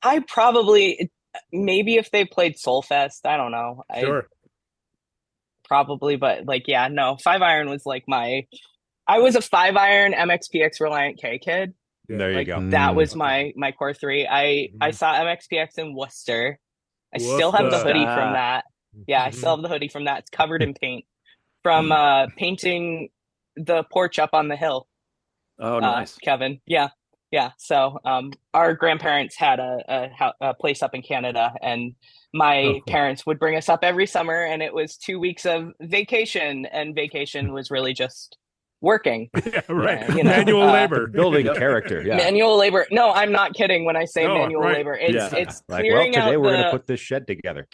I probably, maybe if they played Soulfest, I don't know. Sure. Probably, but like, yeah, no. 5-iron was like I was a 5-iron MXPX Reliant K kid. Yeah. There you Like go. that was Okay. my core three. I Mhm. saw MXPX in Worcester. I still have the Worcester. hoodie from that. Yeah, I Mhm. still have the hoodie from that. It's covered in paint from painting the porch up on the hill. Oh, nice. Kevin. Yeah. Yeah. So our grandparents had a place up in Canada, and my Oh, cool. parents would bring us up every summer, and it was 2 weeks of vacation, and vacation was really just working. Yeah, right. Yeah, you know, Manual labor. Building character. Yeah. Manual labor. No, I'm not kidding when I say No, manual right. labor. It's Yeah. it's Like, well, clearing today out we're going to the put this shed together.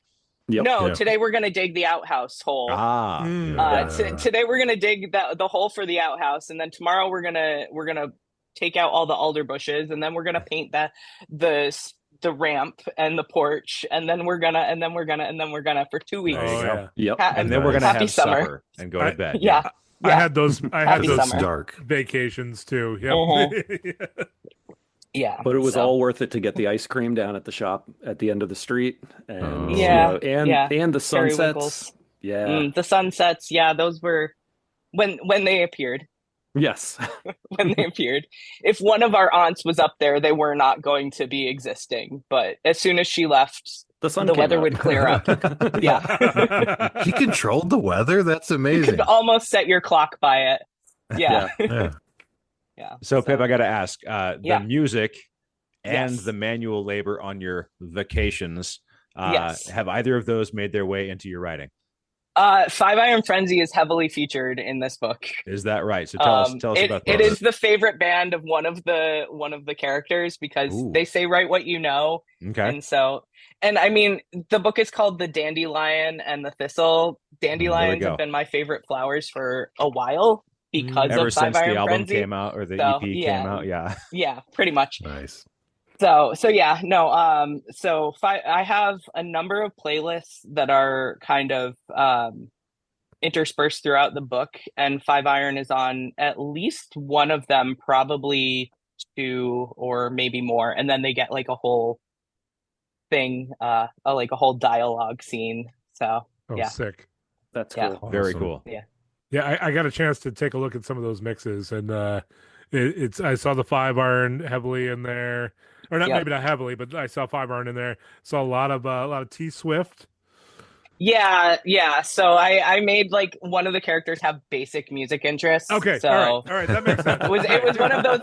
Yep. no, Yeah. today we're gonna dig the outhouse hole. Ah. Mm. Today we're gonna dig the hole for the outhouse, and then tomorrow we're gonna take out all the alder bushes, and then we're gonna paint the ramp and the porch, and then we're gonna for 2 weeks. There you Oh, go. yeah. Yep. And then we're going to Happy have summer. supper and go to bed. Yeah. I Yeah. had those. I had Happy those summer. Dark. vacations too. Yep. Mhm. Yeah. But it was so- all worth it to get the ice cream down at the shop at the end of the street, and Oh. Yeah, and yeah. and the sunsets. Periwinkles. Yeah. The sunsets, yeah, those were when they appeared. Yes. When they appeared. If one of our aunts was up there, they were not going to be existing. But as soon as she left, The sun the came weather out. would clear up. Yeah. He controlled the weather. That's You amazing. could almost set your clock by it. Yeah. Yeah. Yeah. So, Pip, I got to ask the Yeah. music and Yes. the manual labor on your vacations, Yes. have either of those made their way into your writing? 5-Iron Frenzy is heavily featured in this book. Is that right? So tell us about that. It is the favorite band of one of the characters because Ooh. they say write what you know. Okay. And so, and I mean, the book is called The Dandelion and the Thistle. Dandelions go. have been my favorite flowers for a while because Ever of since 5-Iron the album Frenzy. came out or the So, EP yeah. came out, yeah. Yeah, pretty much. Nice. So yeah, no. So I have a number of playlists that are kind of interspersed throughout the book, and 5-Iron is on at least one of them, probably two or maybe more, and then they get like a whole thing, like a whole dialogue scene. So Oh, yeah. sick. That's Yeah. cool. Very Awesome. cool. Yeah, I got a chance to take a look at some of those mixes, and it's I saw the 5-iron heavily in there, or not Yep. maybe not heavily, but I saw 5-iron in there. Saw a lot of T Swift. Yeah. So I made like one of the characters have basic music interests. Okay, So all right, that makes sense. it was one of those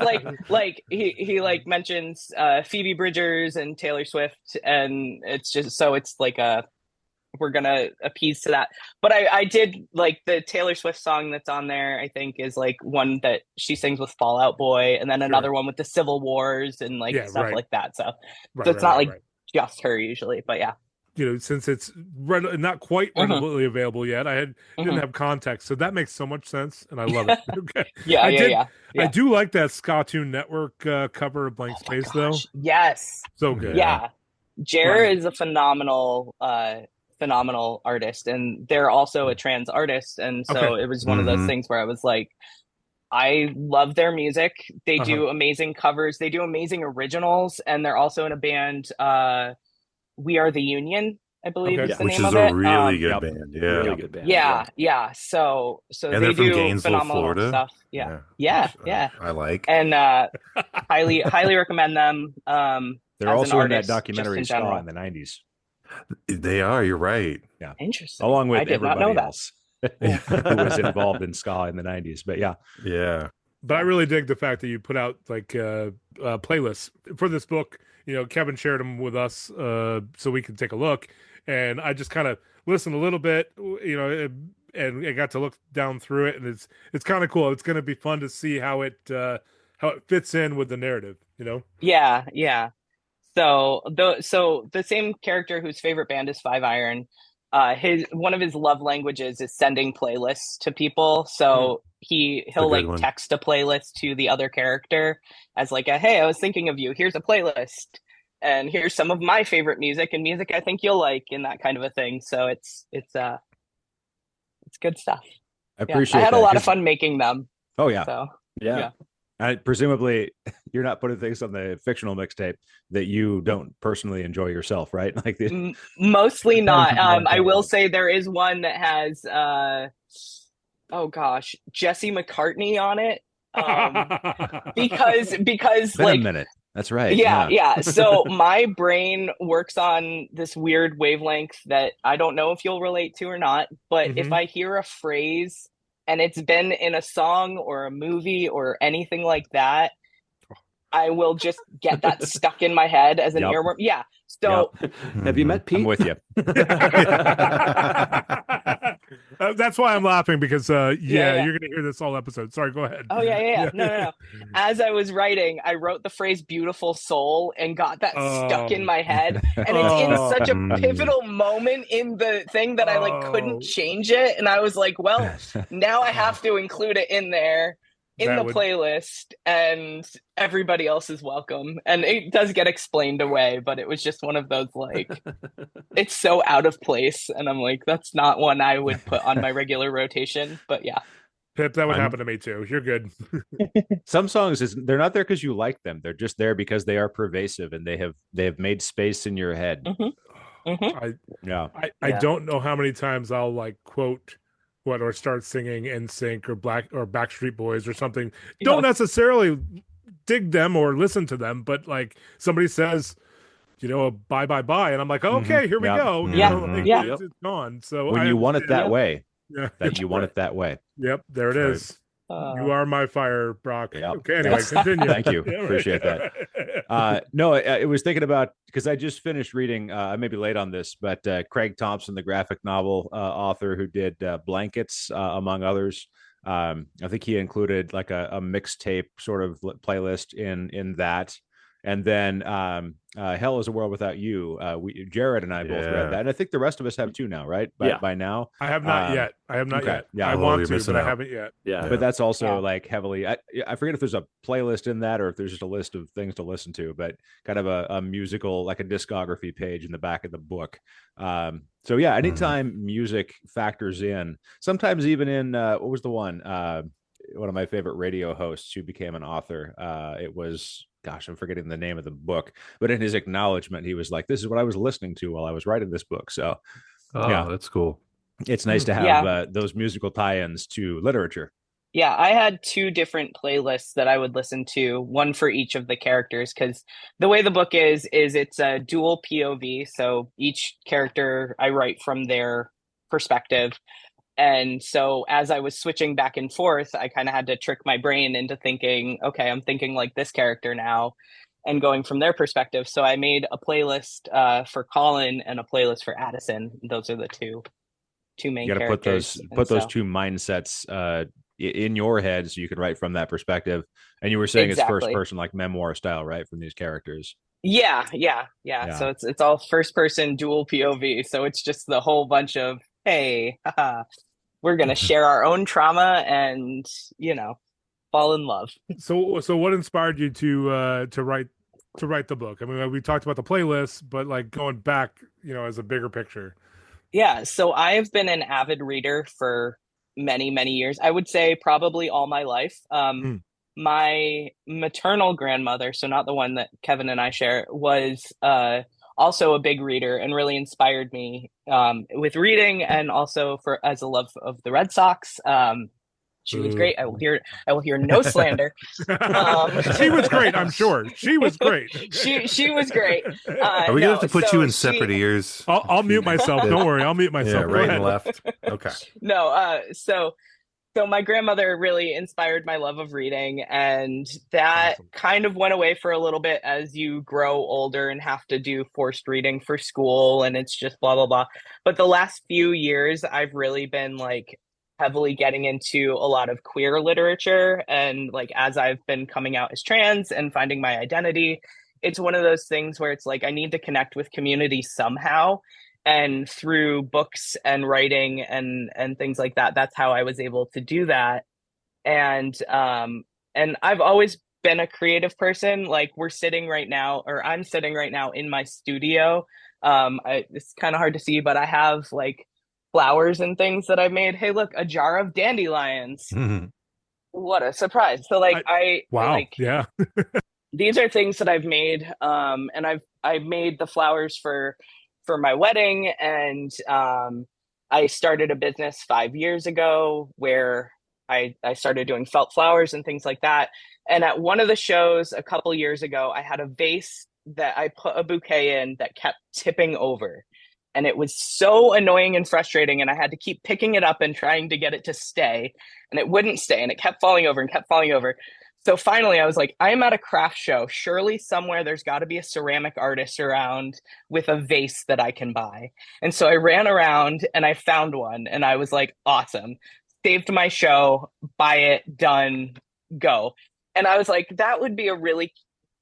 like he like mentions Phoebe Bridgers and Taylor Swift, and it's just so it's like we're gonna appease to that. But I did like the Taylor Swift song that's on there. I think is like one that she sings with Fall Out Boy, and then another one with the Civil Wars and like Yeah, stuff right. like that. So Right, so it's not like right. just her usually, but yeah. You know, since it's not quite Mhm. readily available yet, didn't Mhm. have context, so that makes so much sense, and I love it. Okay. Yeah, I yeah. do like that Scotoon Network cover of Blank Oh my Space, though. gosh, yes. So good. Yeah. Jer Right. is a phenomenal artist, and they're also a trans artist, and so Okay. it was one of those Mhm. things where I was like, I love their music. They do amazing covers, they do amazing originals, and they're also in a band, We Are the Union, I believe Okay. is the Which name is of it. a really good Yep. band. Yeah. Really good band. Yeah. So And they they're from do Gainesville, phenomenal Florida. stuff. Yeah. Which, I like. And highly recommend them. They're as an also in that artist, just documentary in Ska general. in the 90s, They are. You're right. Interesting. along with I did not know everybody that. else who was involved in Ska in the 90s. But yeah, Yeah. But I really dig the fact that you put out like playlists for this book. You know, Kevin shared them with us so we could take a look, and I just kind of listened a little bit. You know, and I got to look down through it, and it's kind of cool. It's going to be fun to see how it fits in with the narrative. You know. Yeah. So the same character whose favorite band is 5-Iron, one of his love languages is sending playlists to people. So he'll good like one. text a playlist to the other character as like hey, I was thinking of you. Here's a playlist. and here's some of my favorite music and music I think you'll like, and that kind of a thing. So it's good stuff. I Yeah, appreciate I had that, a lot of 'cause- fun making them. Oh yeah. So Yeah. Presumably, you're not putting things on the fictional mixtape that you don't personally enjoy yourself, right? Like mostly not. I will Right. say there is one that has oh gosh, Jesse McCartney on it. Because It's been a like minute. That's right. yeah. So my brain works on this weird wavelength that I don't know if you'll relate to or not, but if I hear a phrase and it's been in a song or a movie or anything like that, I will just get that stuck in my head as an Yep. earworm. Yeah. So Have you met Pete? I'm with you. That's why I'm laughing, because Yeah. you're gonna hear this all episode. Sorry, go ahead. Oh yeah. No. As I was writing, I wrote the phrase "beautiful soul" and got that stuck in my head. And it's in such a pivotal moment in the thing that I like couldn't change it. And I was like, well, now I have to include it in there in the playlist, and everybody else is welcome. And it does get explained away, but it was just one of those like, it's so out of place, and I'm like, that's not one I would put on my regular rotation. But yeah. Pip, that would happen to me too. You're good. Some songs they're not there because you like them. They're just there because they are pervasive and they have made space in your head. I don't know how many times I'll like quote or start singing NSYNC or Backstreet Boys or something. Don't necessarily dig them or listen to them, but like somebody says, bye bye bye, and I'm like, okay, here we go. It's gone. So when you want it that way, you want it that way. Yep, there it is. You are my fire, Brock. Yep. Okay, anyway, continue. Thank you. Appreciate that. No, I was thinking about, because I just finished reading, I may be late on this, but Craig Thompson, the graphic novel author who did Blankets, among others. I think he included like a mixtape sort of playlist in that. And then Hell is a World Without You. Jared and I both read that. And I think the rest of us have too now, right? By now. I have not yet. Yet. Yeah. I want to, but I haven't yet. Yeah. But that's also like heavily, I forget if there's a playlist in that or if there's just a list of things to listen to, but kind of a musical, like a discography page in the back of the book. So yeah, anytime music factors in, sometimes even in, what was the one of my favorite radio hosts who became an author. It was, gosh, I'm forgetting the name of the book, but in his acknowledgement, he was like, this is what I was listening to while I was writing this book. So that's cool. It's nice to have those musical tie-ins to literature. Yeah, I had 2 different playlists that I would listen to, one for each of the characters, because the way the book is it's a dual POV. So each character I write from their perspective. And so as I was switching back and forth, I kind of had to trick my brain into thinking, okay, I'm thinking like this character now and going from their perspective. So I made a playlist for Colin and a playlist for Addison. Those are the two main characters. You got to put those 2 mindsets in your head so you can write from that perspective. And you were saying it's first person, like memoir style, right? From these characters. Yeah. So it's all first person dual POV. So it's just the whole bunch of, hey, we're going to share our own trauma and, fall in love. So what inspired you to write the book? I mean, we talked about the playlist, but like going back, as a bigger picture. Yeah. So I have been an avid reader for many, many years. I would say probably all my life. My maternal grandmother, so not the one that Kevin and I share, was also a big reader and really inspired me with reading, and also as a love of the Red Sox. She was great. I will hear no slander. She was great. I'm sure she was great. She was great. Are we gonna have to put you in separate ears? I'll mute myself. Don't worry. I'll mute myself. Yeah, right and left. Okay. No. So my grandmother really inspired my love of reading, and that kind of went away for a little bit as you grow older and have to do forced reading for school, and it's just blah, blah, blah. But the last few years, I've really been like heavily getting into a lot of queer literature. And like, as I've been coming out as trans and finding my identity, it's one of those things where it's like, I need to connect with community somehow. And through books and writing and things like that, that's how I was able to do that. And I've always been a creative person. Like we're sitting right now, or I'm sitting right now in my studio. It's kind of hard to see, but I have like flowers and things that I've made. Hey, look, a jar of dandelions. What a surprise. So like wow. like Yeah. these are things that I've made. And I've made the flowers for my wedding, and I started a business 5 years ago where I started doing felt flowers and things like that. And at one of the shows a couple years ago, I had a vase that I put a bouquet in that kept tipping over. And it was so annoying and frustrating. And I had to keep picking it up and trying to get it to stay. And it wouldn't stay. And it kept falling over and kept falling over. So finally, I was like, I'm at a craft show. Surely somewhere there's got to be a ceramic artist around with a vase that I can buy. And so I ran around and I found one. And I was like, awesome. Saved my show, buy it, done, go. And I was like, that would be a really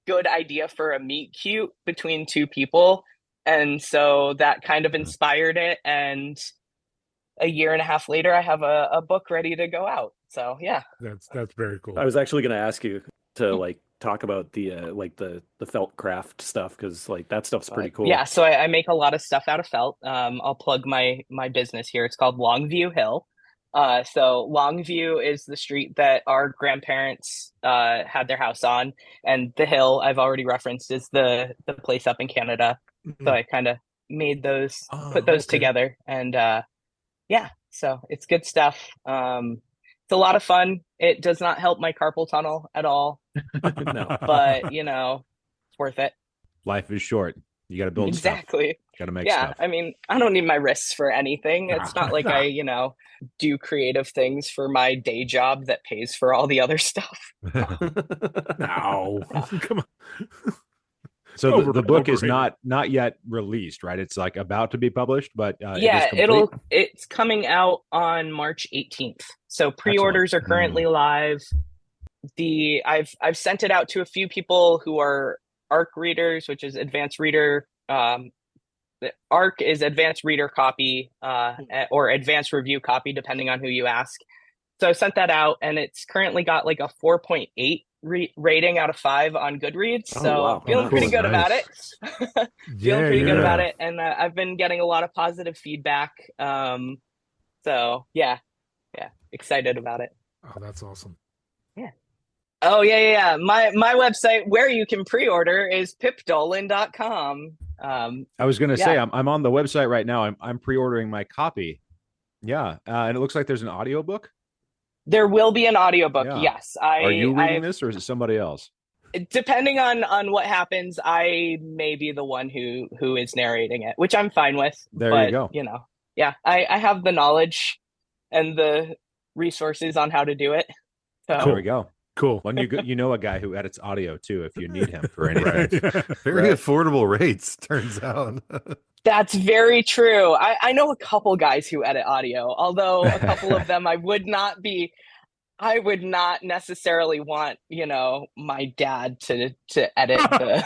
good idea for a meet cute between two people. And so that kind of inspired it. And a year and a half later, I have a book ready to go out. So yeah, that's very cool. I was actually going to ask you to like talk about the like the felt craft stuff, because like that stuff's pretty cool. Yeah, so I make a lot of stuff out of felt. I'll plug my business here. It's called Longview Hill. So Longview is the street that our grandparents had their house on, and the hill I've already referenced is the place up in Canada. So I kind of made those, put those together, and yeah, so it's good stuff. It's a lot of fun. It does not help my carpal tunnel at all. No. But you know, it's worth it. Life is short. You got to build Exactly. stuff. Got to make Yeah, stuff. I mean, I don't need my wrists for anything. It's not like I, do creative things for my day job that pays for all the other stuff. No. Come on. So the book is not yet released, right? It's like about to be published, but yeah, it's coming out on March 18th. So pre-orders are currently live. I've sent it out to a few people who are ARC readers, which is advanced reader. The ARC is advanced reader copy or advanced review copy, depending on who you ask. So I sent that out, and it's currently got like a 4.8 rating out of 5 on Goodreads. So wow. feeling pretty good about it. Feeling pretty good about Yeah. it. And I've been getting a lot of positive feedback. So yeah, excited about it. Oh, that's awesome. Yeah. Oh yeah. My website where you can pre-order is pipdolyn.com. I was going to say I'm on the website right now. I'm pre-ordering my copy. Yeah, and it looks like there's an audiobook. There will be an audiobook. Yeah. Yes. Are you reading this, or is it somebody else? Depending on what happens, I may be the one who is narrating it, which I'm fine with. There you go. Yeah, I have the knowledge and the resources on how to do it. So There we go. Cool. Well, you know a guy who edits audio too, if you need him for anything. Very affordable rates, turns out. that's very true. I know a couple guys who edit audio, although a couple of them I would not necessarily want, my dad to edit the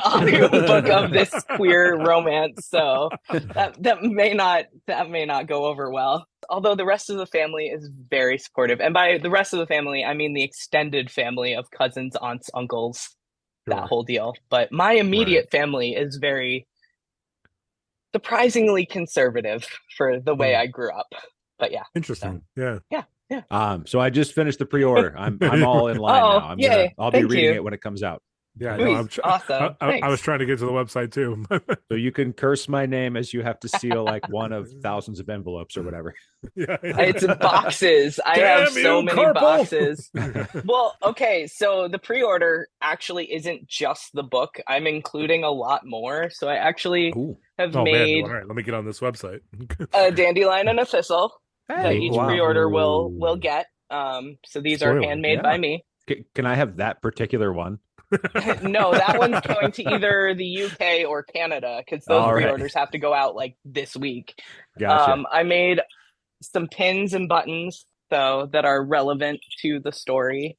audiobook of this queer romance. So that may not go over well. Although the rest of the family is very supportive. And by the rest of the family, I mean the extended family of cousins, aunts, uncles, that whole deal. But my immediate family is very surprisingly conservative for the way I grew up. But yeah. Interesting. Yeah. So I just finished the pre-order. I'm all in line now. I'll be reading it when it comes out. Yeah, awesome. I was trying to get to the website too. So you can curse my name as you have to seal like one of thousands of envelopes or whatever. Yeah. It's boxes. I have so many carpal. boxes. Well, okay, so the pre-order actually isn't just the book. I'm including a lot more. So I actually have made all right, let me get on this website. a dandelion and a thistle that each wow. pre-order will get. So these are handmade by me. Can I have that particular one? No, that one's going to either the UK or Canada, because those pre-orders have to go out like this week. Gotcha. I made some pins and buttons that are relevant to the story.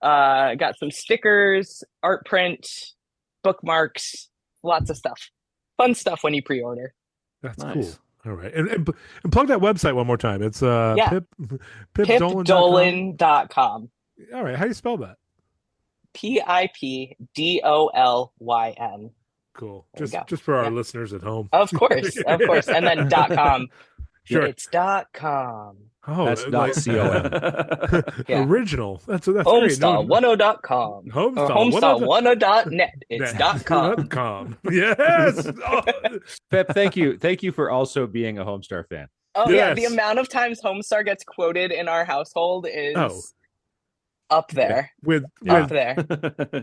Got some stickers, art print, bookmarks, lots of stuff. Fun stuff when you pre-order. That's cool. All right. And plug that website one more time. It's pipdolyn.com. pipdolyn.com. All right. How do you spell that? PIPDOLYN. Cool. There we go. Just for our Yeah. listeners at home. Of course. And then .com. Sure. It's .com. Oh, That's like .com. Yeah. original. That's great. Homestar10.com. Homestar Or Homestar10.net. It's .com. .com. Yes. Oh. Pep, thank you for also being a Homestar fan. Oh yeah, the Yes. amount of times Homestar gets quoted in our household is Oh. up there. Up there.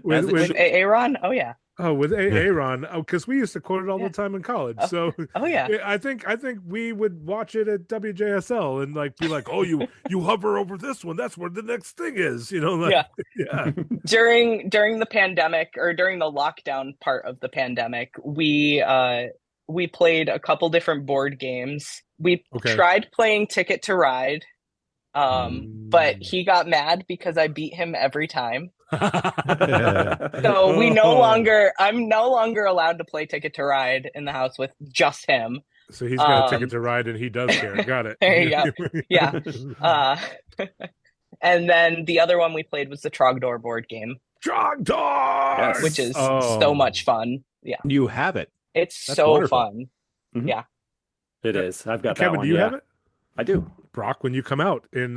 With Aaron? Oh yeah. Oh, with Aaron, because we used to quote it all the time in college. So, yeah. I think we would watch it at WJSL and like be like, "Oh, you hover over this one. That's where the next thing is." You know, like, yeah. During the pandemic or during the lockdown part of the pandemic, we played a couple different board games. We tried playing Ticket to Ride, but he got mad because I beat him every time. So I'm no longer allowed to play Ticket to Ride in the house with just him. So he's got a ticket to ride and he does care. Got it. There you go. Yeah. And then the other one we played was the Trogdor board game. Trogdor! Which is so much fun. Yeah. You have it. It's That's so wonderful. fun. Mhm. Yeah. It is. I've got Kevin, that one. do you yeah. have it? I do. Brock, when you come out in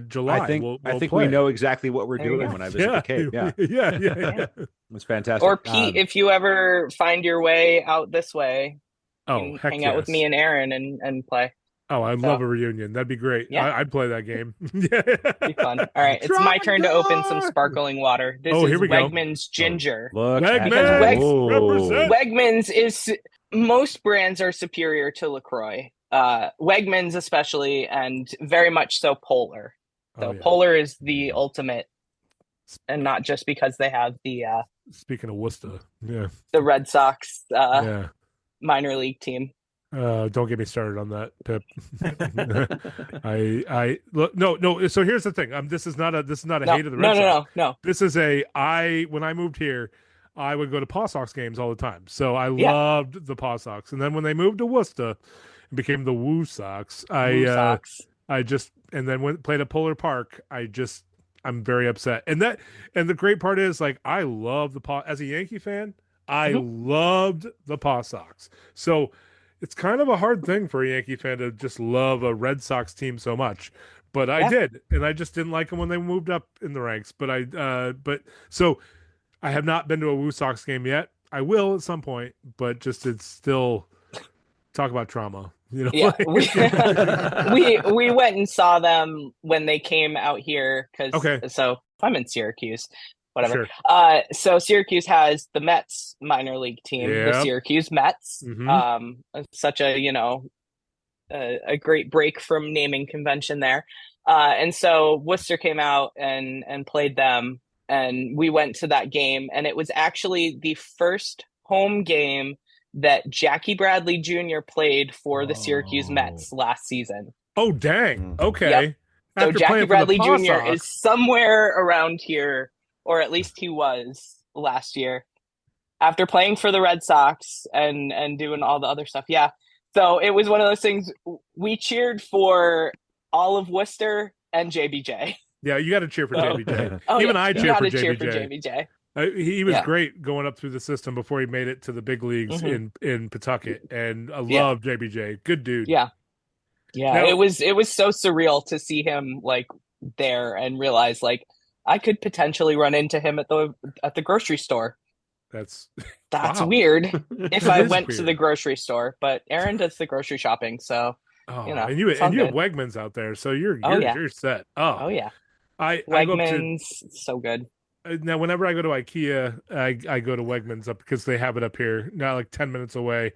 July, I think we'll we play. know exactly what we're There you doing go. when I visit the Cape. Yeah. Yeah. It's fantastic. Or Pete, if you ever find your way out this way, you Oh, can heck hang out with yes. me and Aaron and play. Oh, I'd love a reunion. That'd be great. Yeah. I'd play that game. Be fun. All right, it's my turn to open some sparkling water. This is Here we go. Wegmans Ginger. Look, Wegmans! Represent! Wegmans is most brands are superior to LaCroix. Wegmans especially, and very much so Polar. So Polar is the ultimate, and not just because they have the Speaking of Worcester, the Red Sox minor league team. Don't get me started on that, Pip. I look no. So here's the thing. This is not a hate of the Red Sox. No. This is when I moved here, I would go to Paw Sox games all the time. So I loved the Paw Sox. And then when they moved to Worcester and became the Woo Sox, I just played at Polar Park. I'm very upset. And the great part is, like, I love as a Yankee fan, I loved the Paw Sox. So it's kind of a hard thing for a Yankee fan to just love a Red Sox team so much. But I did, and I just didn't like them when they moved up in the ranks. So I have not been to a Woo Sox game yet. I will at some point, but it's still talk about trauma. You know, we went and saw them when they came out here So I'm in Syracuse, whatever. Sure. So Syracuse has the Mets minor league team, the Syracuse Mets. Such a a great break from naming convention there. And so Worcester came out and played them, and we went to that game, and it was actually the first home game that Jackie Bradley Jr. played for the Syracuse Mets last season. Oh, dang. Okay. Yep. So Jackie Bradley Jr. is somewhere around here, or at least he was last year, after playing for the Red Sox and doing all the other stuff. Yeah. So it was one of those things. We cheered for all of Worcester and JBJ. Yeah, you got to cheer for JBJ. Even I cheer for JBJ. Cheer for JBJ. He was great going up through the system before he made it to the big leagues in Pawtucket, and I love JBJ. Good dude. Yeah. Now, it was so surreal to see him like there and realize like I could potentially run into him at the grocery store. That's wow. Weird if I went to the grocery store, but Aaron does the grocery shopping, so and you have Wegmans out there, so you're set. Oh yeah. Wegmans, so good. Now, whenever I go to IKEA, I go to Wegmans up because they have it up here, not like 10 minutes away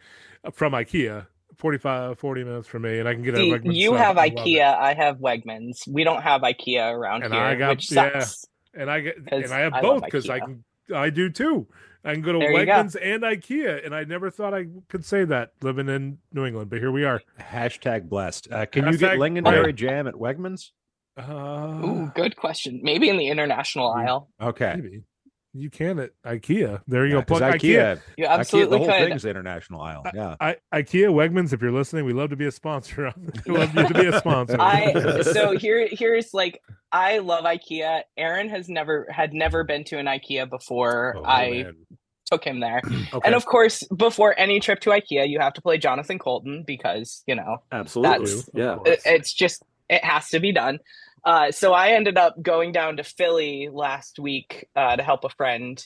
from IKEA, 40 minutes from me, and I can get a Wegmans. You have IKEA, I have Wegmans. We don't have IKEA around here, which sucks. And I have both because I do too. I can go to Wegmans and IKEA, and I never thought I could say that living in New England, but here we are. #blessed. Can you get lingonberry jam at Wegmans? Ooh, good question. Maybe in the international aisle. Okay. Maybe. you can at IKEA. There you go. Because Plug IKEA. You IKEA, absolutely the whole could. thing's the international aisle. Yeah. IKEA, Wegmans, if you're listening, we love to be a sponsor. We love you to be a sponsor. Here's like, I love IKEA. Aaron had never been to an IKEA before. I took him there. Okay. And of course, before any trip to IKEA, you have to play Jonathan Colton because, Absolutely. it's just, it has to be done. So I ended up going down to Philly last week to help a friend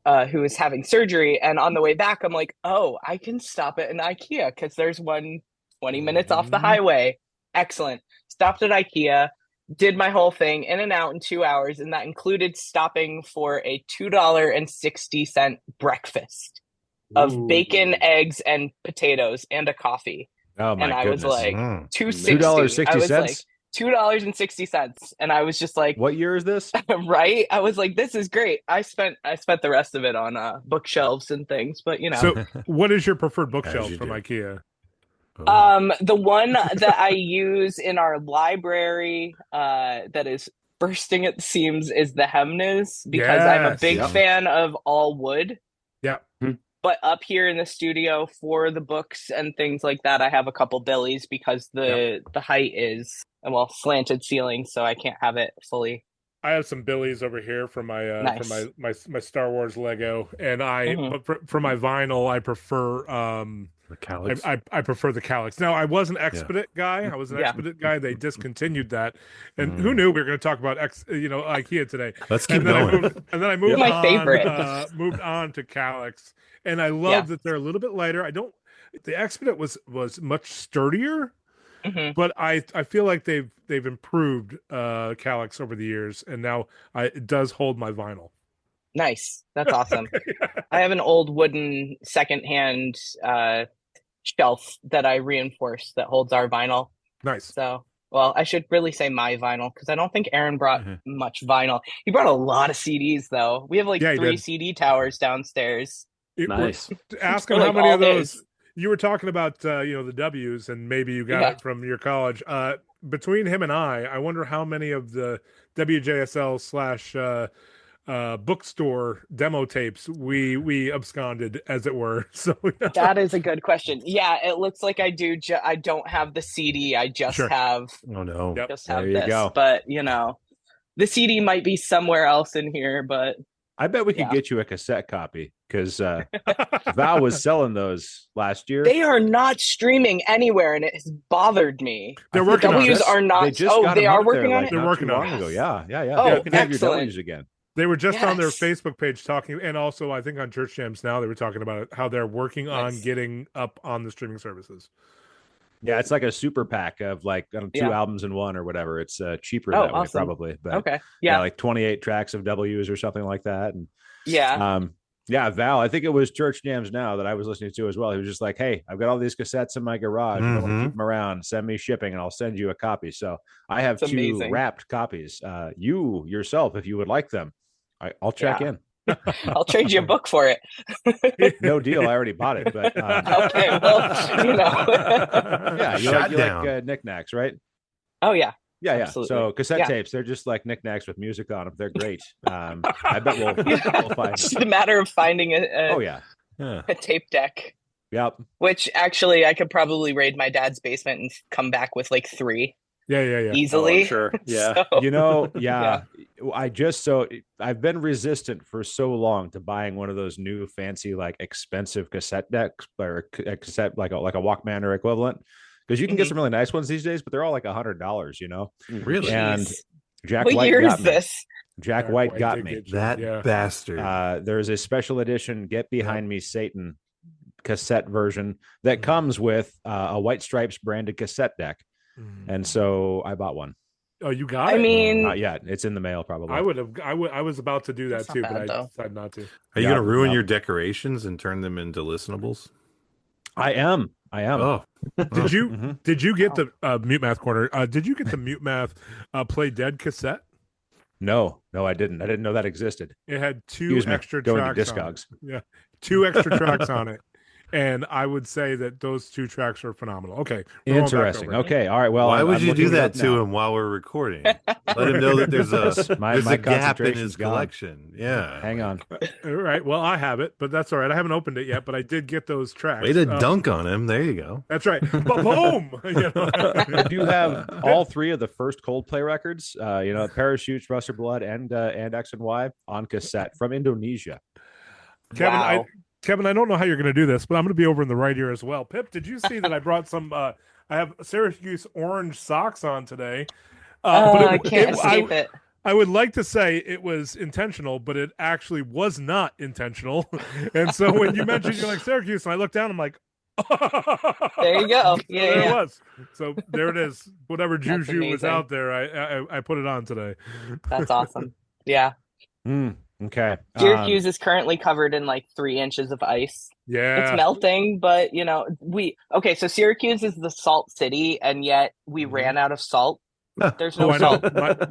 who was having surgery. And on the way back, I'm like, oh, I can stop at an IKEA because there's one 20 minutes off the highway. Excellent. Stopped at IKEA, did my whole thing in and out in 2 hours. And that included stopping for a $2.60 breakfast of bacon, eggs, and potatoes and a coffee. Oh, my and I goodness. was like, $2.60. $2.60. I was like, $2.60. And I was just like, what year is this? right? I was like, this is great. I spent the rest of it on bookshelves and things, but So what is your preferred bookshelf you from do. IKEA? The one that I use in our library that is bursting at the seams is the Hemnes, because I'm a big fan of all wood. Yeah. But up here in the studio for the books and things like that, I have a couple Billies because the height is slanted ceiling, so I can't have it fully. I have some Billies over here from my Nice. my Star Wars Lego, and but for my vinyl, I prefer the Calyx. I prefer the Calyx. Now, I was an Expedit guy. I was an Expedit guy. They discontinued that, and who knew we were going to talk about IKEA today? Let's keep going. And then I moved My on. favorite. Moved on to Calyx, and I love that they're a little bit lighter. The Expedit was much sturdier. But I feel like they've improved Calyx over the years, and now it does hold my vinyl. Nice. That's awesome. I have an old wooden secondhand shelf that I reinforced that holds our vinyl. Nice. So, I should really say my vinyl because I don't think Aaron brought much vinyl. He brought a lot of CDs though. We have 3 CD towers downstairs. Nice. Ask him how many of those. You were talking about the W's, and maybe you got it from your college. Between him and I wonder how many of the WJSL / bookstore demo tapes we absconded, as it were. So that is a good question. Yeah, it looks like I do. I don't have the CD. I just have. Oh no! Just have there you this. go. But the CD might be somewhere else in here. But I bet we could get you a cassette copy because Val was selling those last year. They are not streaming anywhere, and it has bothered me. They're working on it. W's are not. They are working on it. They're working on it. Yeah. Oh, you can have your excellent. W's again. They were just on their Facebook page talking, and also I think on Church Jams now they were talking about how they're working on getting up on the streaming services. Yeah, it's like a super pack of 2 albums in one or whatever. It's cheaper that way probably. But okay, 28 tracks of W's or something like that. And Val, I think it was Church Jams Now that I was listening to as well. He was just like, hey, I've got all these cassettes in my garage. I want to keep them around. Send me shipping and I'll send you a copy. So I have 2 wrapped copies. You yourself, if you would like them, I'll check in. I'll trade you a book for it. No deal. I already bought it. But okay, well, you like knickknacks, right? Oh yeah. Yeah. Absolutely. So cassette tapes, they're just like knickknacks with music on them. They're great. I bet we'll find. It's just a matter of finding a tape deck. Yep. Which actually I could probably raid my dad's basement and come back with 3. Yeah. Easily. Sure. Yeah. I've been resistant for so long to buying one of those new fancy, expensive cassette decks or a cassette like a Walkman or equivalent. Because you can get some really nice ones these days, but they're all $100, Really? And Jack what White year got is me. this? Jack White got me. That bastard. There's a special edition Get Behind Me Satan cassette version that comes with a White Stripes branded cassette deck. And so I bought one. Oh, you got it? I mean, not yet. It's in the mail probably. I was about to do that too, bad, but I though. decided not to. Are you going to ruin your decorations and turn them into listenables? I am. Oh, did you get the Mute Math Corner? Did you get the Mute Math Play Dead cassette? No, I didn't. I didn't know that existed. It had 2 extra going tracks to on it. Discogs. Yeah, 2 extra tracks on it, And I would say that those 2 tracks are phenomenal. Okay, we're going back Interesting. over it. Okay. All right. Well, Why would I'm you looking do it that up to now. him while we're recording? Let him know that there's a My there's a gap in concentration's his gone. collection. Yeah. Hang on. All right. Well, I have it, but that's all right. I haven't opened it yet, but I did get those tracks. Way to dunk on him. There you go. That's right. Boom. You know? I do have all 3 of the first Coldplay records. Parachutes, Rust or Blood, and X and Y on cassette from Indonesia. Kevin, Wow. Kevin, I don't know how you're going to do this, but I'm going to be over in the right ear as well. Pip, did you see that I brought some? I have Syracuse orange socks on today. I can't escape it. I would like to say it was intentional, but it actually was not intentional. And so when you mentioned you're like Syracuse, and I looked down, I'm like, There you go. So Yeah, there yeah. it was. So there it is. Whatever That's juju was amazing. out there, I put it on today. That's awesome. Yeah. Okay. Syracuse is currently covered in like 3 inches of ice. Yeah. It's melting, but so Syracuse is the salt city, and yet we ran out of salt. There's no I know. salt.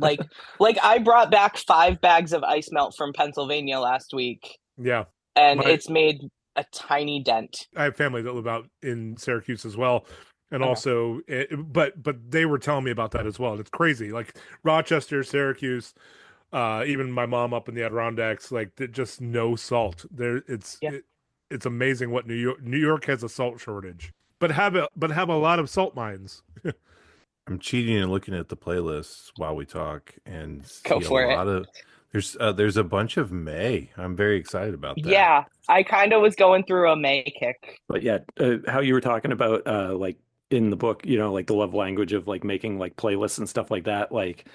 Like I brought back 5 bags of ice melt from Pennsylvania last week, Yeah. and it's made a tiny dent. I have family that live out in Syracuse as well. And Okay. also, but they were telling me about that as well. It's crazy. Like Rochester, Syracuse, even my mom up in the Adirondacks, like just no salt there. It's amazing what New York has a salt shortage, but have a lot of salt mines. I'm cheating and looking at the playlists while we talk and Go see for a it. lot of there's a bunch of May. I'm very excited about that. Yeah, I kind of was going through a May kick. But yeah, how you were talking about like in the book, like the love language of like making like playlists and stuff like that. Like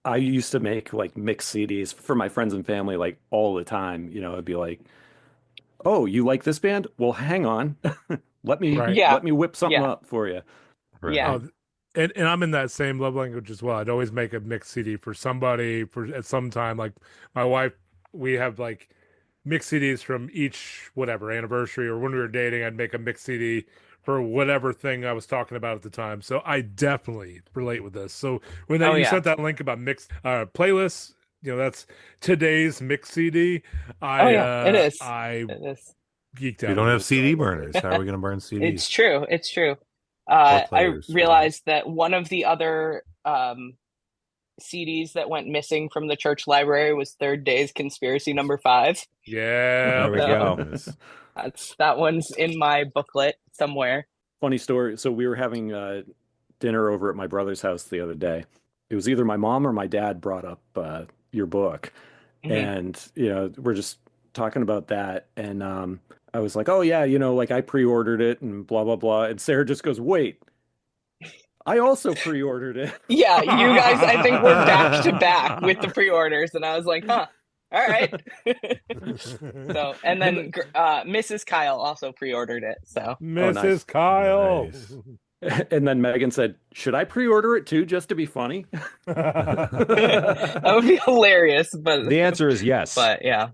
I used to make like mixed CDs for my friends and family like all the time. It'd be like, oh, you like this band? Well, hang on. let me whip something up for you. Right. Yeah. And I'm in that same love language as well. I'd always make a mixed CD for somebody at some time. Like my wife, we have like mixed CDs from each whatever anniversary or when we were dating. I'd make a mixed CD for whatever thing I was talking about at the time. So I definitely relate with this. So when you sent that link about mixed playlists, that's today's mixed CD. It is. It is. Geeked out. We don't have CD burners. How are we going to burn CDs? It's true. It's true. I realized that one of the other CDs that went missing from the church library was Third Day's Conspiracy number 5. Yeah, there we go. That one's in my booklet somewhere. Funny story. So we were having dinner over at my brother's house the other day. It was either my mom or my dad brought up your book, and we're just talking about that, and I was like, oh yeah, like I pre-ordered it and blah blah blah, and Sarah just goes, wait, I also pre-ordered it. Yeah, you guys, I think we're back to back with the pre-orders, and I was like, huh, all right. So, and then Mrs. Kyle also pre-ordered it. So Mrs. Kyle. Nice. And then Megan said, should I pre-order it too, just to be funny? That would be hilarious. But the answer is yes. But yeah,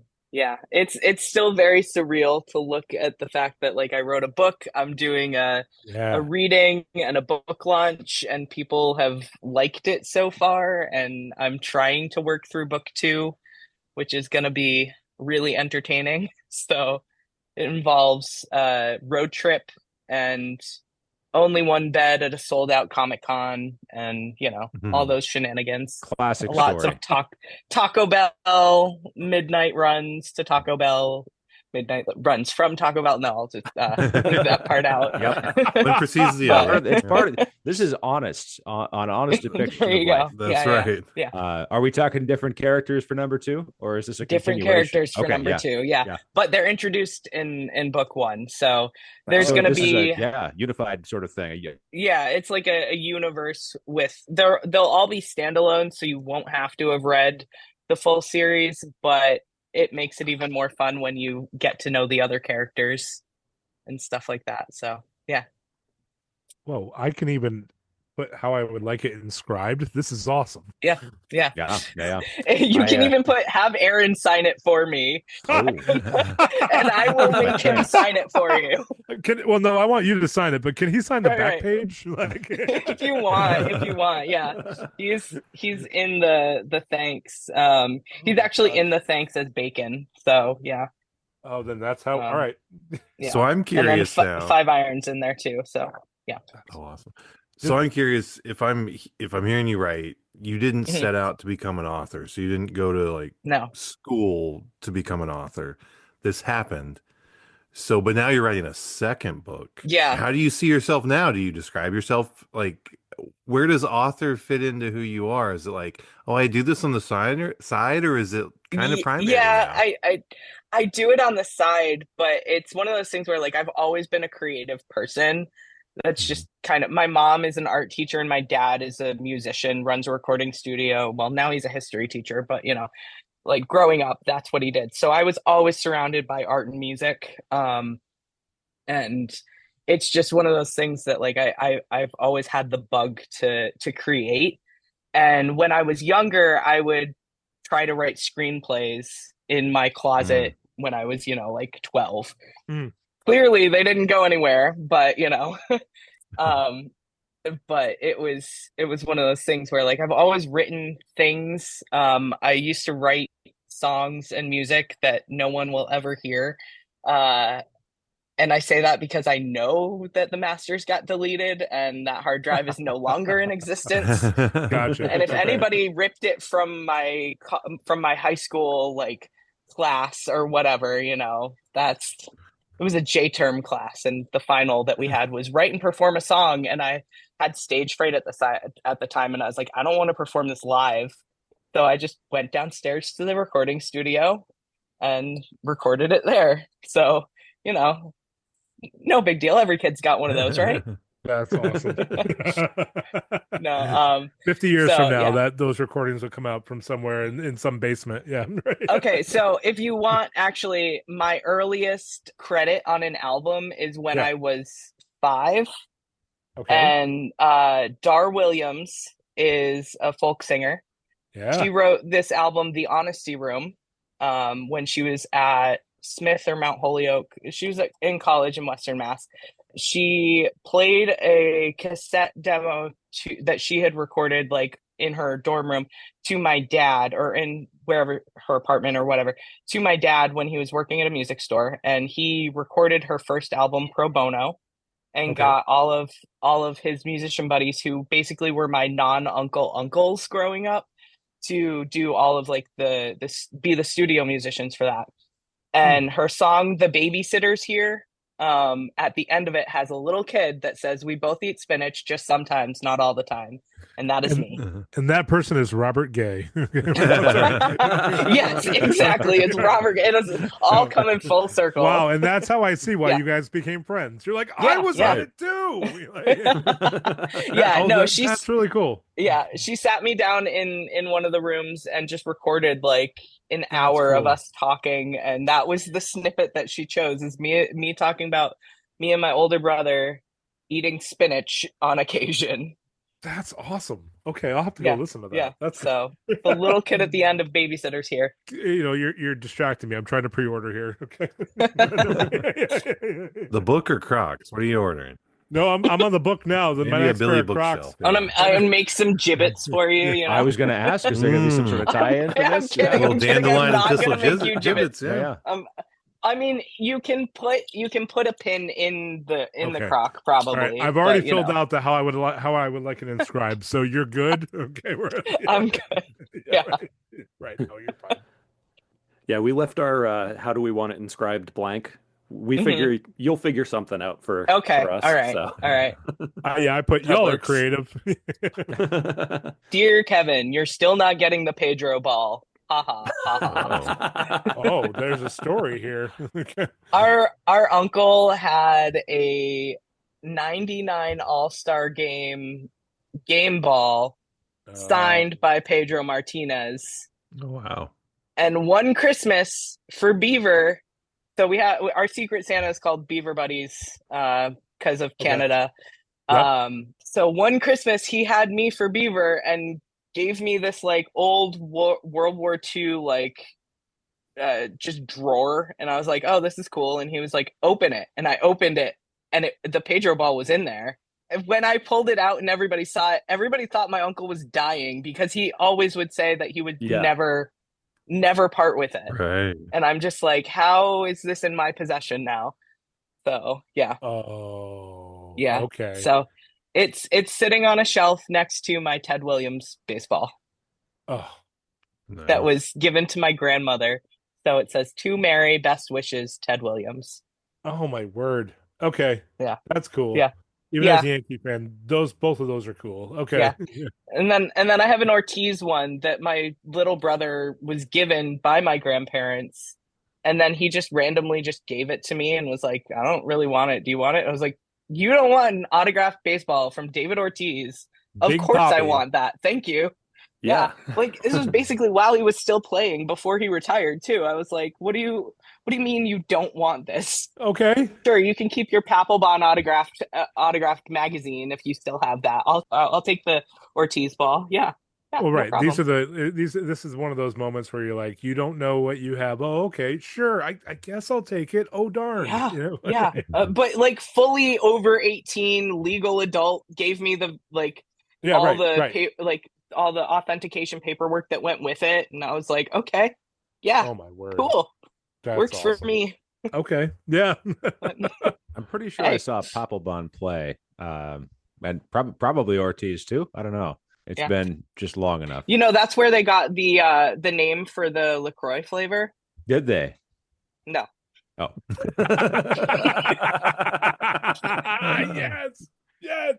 it's still very surreal to look at the fact that like I wrote a book, I'm doing a reading and a book launch, and people have liked it so far, and I'm trying to work through book 2, which is going to be really entertaining. So it involves road trip and only one bed at a sold out Comic-Con, and all those shenanigans. Classic Lots story. of Taco Bell midnight runs to Taco Bell, midnight runs from Taco Bell. No, I'll just leave that part out. Yep. One precedes the other. It's part of this is honest on honest depiction There you of go. life. That's right. Yeah. Are we talking different characters for number 2, or is this a Different continuation? characters for number 2, yeah. But they're introduced in book 1, so there's going to be unified sort of thing. Yeah, it's like a universe with they'll all be standalone, so you won't have to have read the full series, but it makes it even more fun when you get to know the other characters and stuff like that. So yeah. Whoa, I can even put how I would like it inscribed. This is awesome. Yeah. Yeah. You can even have Aaron sign it for me. Oh. And I will make him sign it for you. Well, no, I want you to sign it, but can he sign the back Right. page? Like... if you want, yeah. He's in the thanks. He's actually in the thanks as Bacon. So yeah. Oh, then that's how. All right. Yeah. So I'm curious and then now. 5 irons in there too. So yeah. Oh, awesome. So I'm curious if I'm hearing you right. You didn't Mhm. set out to become an author, so you didn't go to like No. school to become an author. This happened. So, but now you're writing a second book. Yeah. How do you see yourself now? Do you describe yourself like, where does author fit into who you are? Is it like, oh, I do this on the side, or is it kind of primary Yeah, now? I do it on the side, but it's one of those things where like I've always been a creative person. That's Mhm. just kind of, my mom is an art teacher and my dad is a musician, runs a recording studio. Well, now he's a history teacher, but like growing up, that's what he did. So I was always surrounded by art and music. And it's just one of those things that like I've always had the bug to create. And when I was younger, I would try to write screenplays in my closet when I was, like 12. Mm. Clearly they didn't go anywhere, but um but it was one of those things where like I've always written things. I used to write songs and music that no one will ever hear. And I say that because I know that the masters got deleted and that hard drive is no longer in existence. Gotcha. And if Okay. anybody ripped it from my high school like class or whatever, it was a J term class, and the final that we had was write and perform a song, and I had stage fright at the time, and I was like, I don't want to perform this live, so I just went downstairs to the recording studio and recorded it there. So no big deal. Every kid's got one of those, right? That's awesome. No. 50 years So, from now, yeah. those recordings will come out from somewhere in some basement. Yeah. Right. Okay, so if you want, actually, my earliest credit on an album is when Yeah. I was 5. Okay. And Dar Williams is a folk singer. Yeah. She wrote this album, The Honesty Room, when she was at Smith or Mount Holyoke. She was in college in Western Mass. She played a cassette demo that she had recorded like in her dorm room to my dad, or in wherever her apartment or whatever, to my dad when he was working at a music store, and he recorded her first album pro bono and Okay. got all of his musician buddies, who basically were my non-uncle uncles growing up, to do all of like be the studio musicians for that. And her song The Babysitter's Here, at the end of it, has a little kid that says, we both eat spinach, just sometimes, not all the time. And that is me. And that person is Robert Gay. Yes, exactly. It's Robert. It is all coming full circle. Wow, and that's how I see why Yeah. you guys became friends. You're like, I was yeah. on it too. Yeah, Oh, no, that's really cool. Yeah, she sat me down in one of the rooms and just recorded like an That's hour of cool. us talking, and that was the snippet that she chose, is me talking about me and my older brother eating spinach on occasion. That's awesome. Okay, I'll have to Yeah, go listen to that. yeah. That's So the little kid at the end of Babysitter's Here. you're distracting me. I'm trying to pre-order here. Okay. The book or Crocs? What are you ordering? No, I'm on the book now. My Maybe a next Billy pair of Crocs. bookshelf. I'm gonna make some gibbets for you. I was going to ask, is there going to be some sort of tie-in for I'm this? kidding. Well, I'm kidding. dandelion I'm and not thistle gonna make you gibbets. gibbets. Yeah. I mean, you can put a pin in the Okay. crock, All probably. right, I've already but, filled out how I would like it inscribed. So you're good. Okay, I'm good. Yeah. Right. No, you're fine. Yeah, we left our how do we want it inscribed blank. We figure you'll figure something out for Okay. for us. All right. So. All right. I put That y'all are works. creative. Dear Kevin, you're still not getting the Pedro ball. Ha ha ha ha. Oh, there's a story here. Okay. Our uncle had a 99 All-Star game ball signed by Pedro Martinez. Oh, wow. And one Christmas for Beaver, so we have our Secret Santa is called Beaver Buddies because of Canada. Yep. So one Christmas he had me for Beaver and gave me this like old World War II like just drawer, and I was like, oh, this is cool. And he was like, open it, and I opened it, and the Pedro ball was in there. And when I pulled it out and everybody saw it, everybody thought my uncle was dying, because he always would say that he would Yeah. never never part with it. Right. And I'm just like, how is this in my possession now? So yeah, Oh, yeah. okay. So it's sitting on a shelf next to my Ted Williams baseball Oh, that Nice. was given to my grandmother. So it says, "To Mary, best wishes, Ted Williams." oh my word. Okay, Yeah, that's cool. yeah, Even as yeah, a Yankee fan, both of those are cool. Okay. yeah. And then I have an Ortiz one that my little brother was given by my grandparents. And then he just randomly just gave it to me and was like, "I don't really want it. Do you want it?" I was like, "You don't want an autographed baseball from David Ortiz. Of Big course I Poppy. want that. Thank you." Yeah. Yeah. Like this was basically while he was still playing before he retired too. I was like, what do you mean you don't want this? Okay. Sure, you can keep your Papelbon autographed magazine if you still have that. I'll take the Ortiz ball. Yeah, yeah, Well, no right. These problem. are this is one of those moments where you're like, you don't know what you have. Oh, okay, sure. I guess I'll take it. Oh, darn. Yeah, You know? yeah. But like fully over 18, legal adult gave me the like Yeah, all right, the right. like all the authentication paperwork that went with it, and I was like, okay, yeah, Oh my word. cool, That's works for awesome. me. Okay. Yeah. But, I'm pretty sure I hey, saw Papelbon play, and probably Ortiz too. I don't know. It's yeah. been just long enough. That's where they got the name for the LaCroix flavor. Did they? No. Oh, Yes. Yes.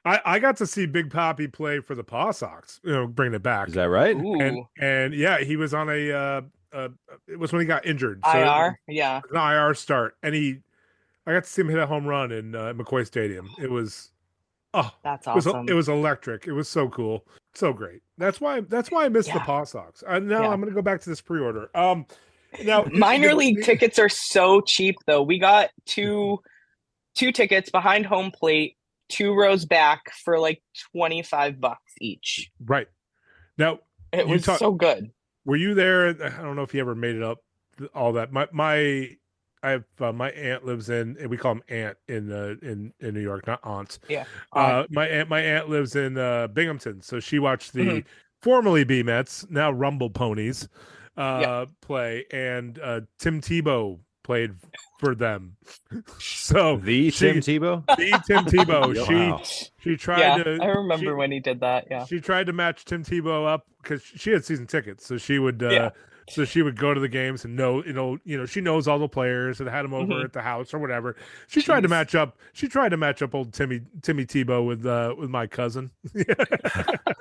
I got to see Big Poppy play for the Paw Sox, bringing it back. is that right? And yeah, he was on it was when he got injured. So it was IR, yeah, an IR start. And I got to see him hit a home run in McCoy Stadium. It was that's it awesome. was electric. It was so cool. So great. That's why I missed the Yeah, Paw Sox. Now yeah. I'm gonna go back to this pre-order. Now Minor league tickets are so cheap though. We got two tickets behind home plate, 2 rows back for like $25 each. right. Now It you was talk so good. were you there? I don't know if you ever made it up all that. I have my aunt lives and we call him aunt in New York, not aunts. Yeah. On. My aunt lives in Binghamton, so she watched the Mhm. formerly B Mets, now Rumble Ponies, Yeah. play, and Tim Tebow played for them. So The Tim Tebow. the Tim Tebow, Wow. she tried Yeah, to I remember when he did that. Yeah. she tried to match Tim Tebow up because she had season tickets, so she would Yeah. go to the games and she knows all the players and had them over Mhm. at the house or whatever. She tried to Jeez. match up. She tried to match up old Timmy Tebow with my cousin.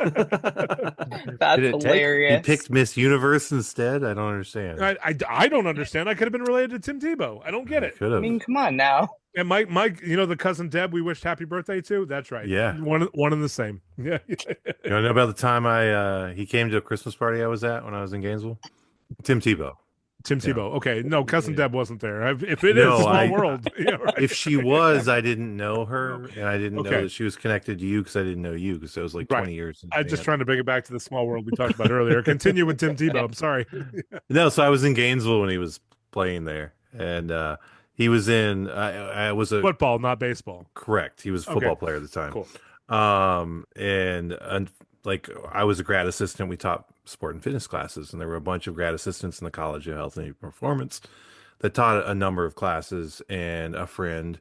That's Did it take? He hilarious. picked Miss Universe instead. I don't understand. I don't understand. I could have been related to Tim Tebow. I don't get it. Could I have. mean, come on now. And Mike, the cousin Deb we wished happy birthday to. That's right. Yeah. One and the same. Yeah. You want to know about the time he came to a Christmas party I was at when I was in Gainesville? Tim Tebow. Tim Yeah. Tebow. Okay, no, cousin Yeah. Deb wasn't there. If it No, is small I- world, yeah, right. If she was, I didn't know her, and I didn't know Okay. that she was connected to you because I didn't know you because it was like Right. 20 years. in I'm just advance. trying to bring it back to the small world we talked about earlier. Continue with Tim Tebow. I'm sorry. No, so I was in Gainesville when he was playing there, and he was in. I was a Football, not baseball. correct. He was a Okay. football player at the time. Cool. And like I was a grad assistant. We taught sport and fitness classes, and there were a bunch of grad assistants in the College of Health and Performance that taught a number of classes. And a friend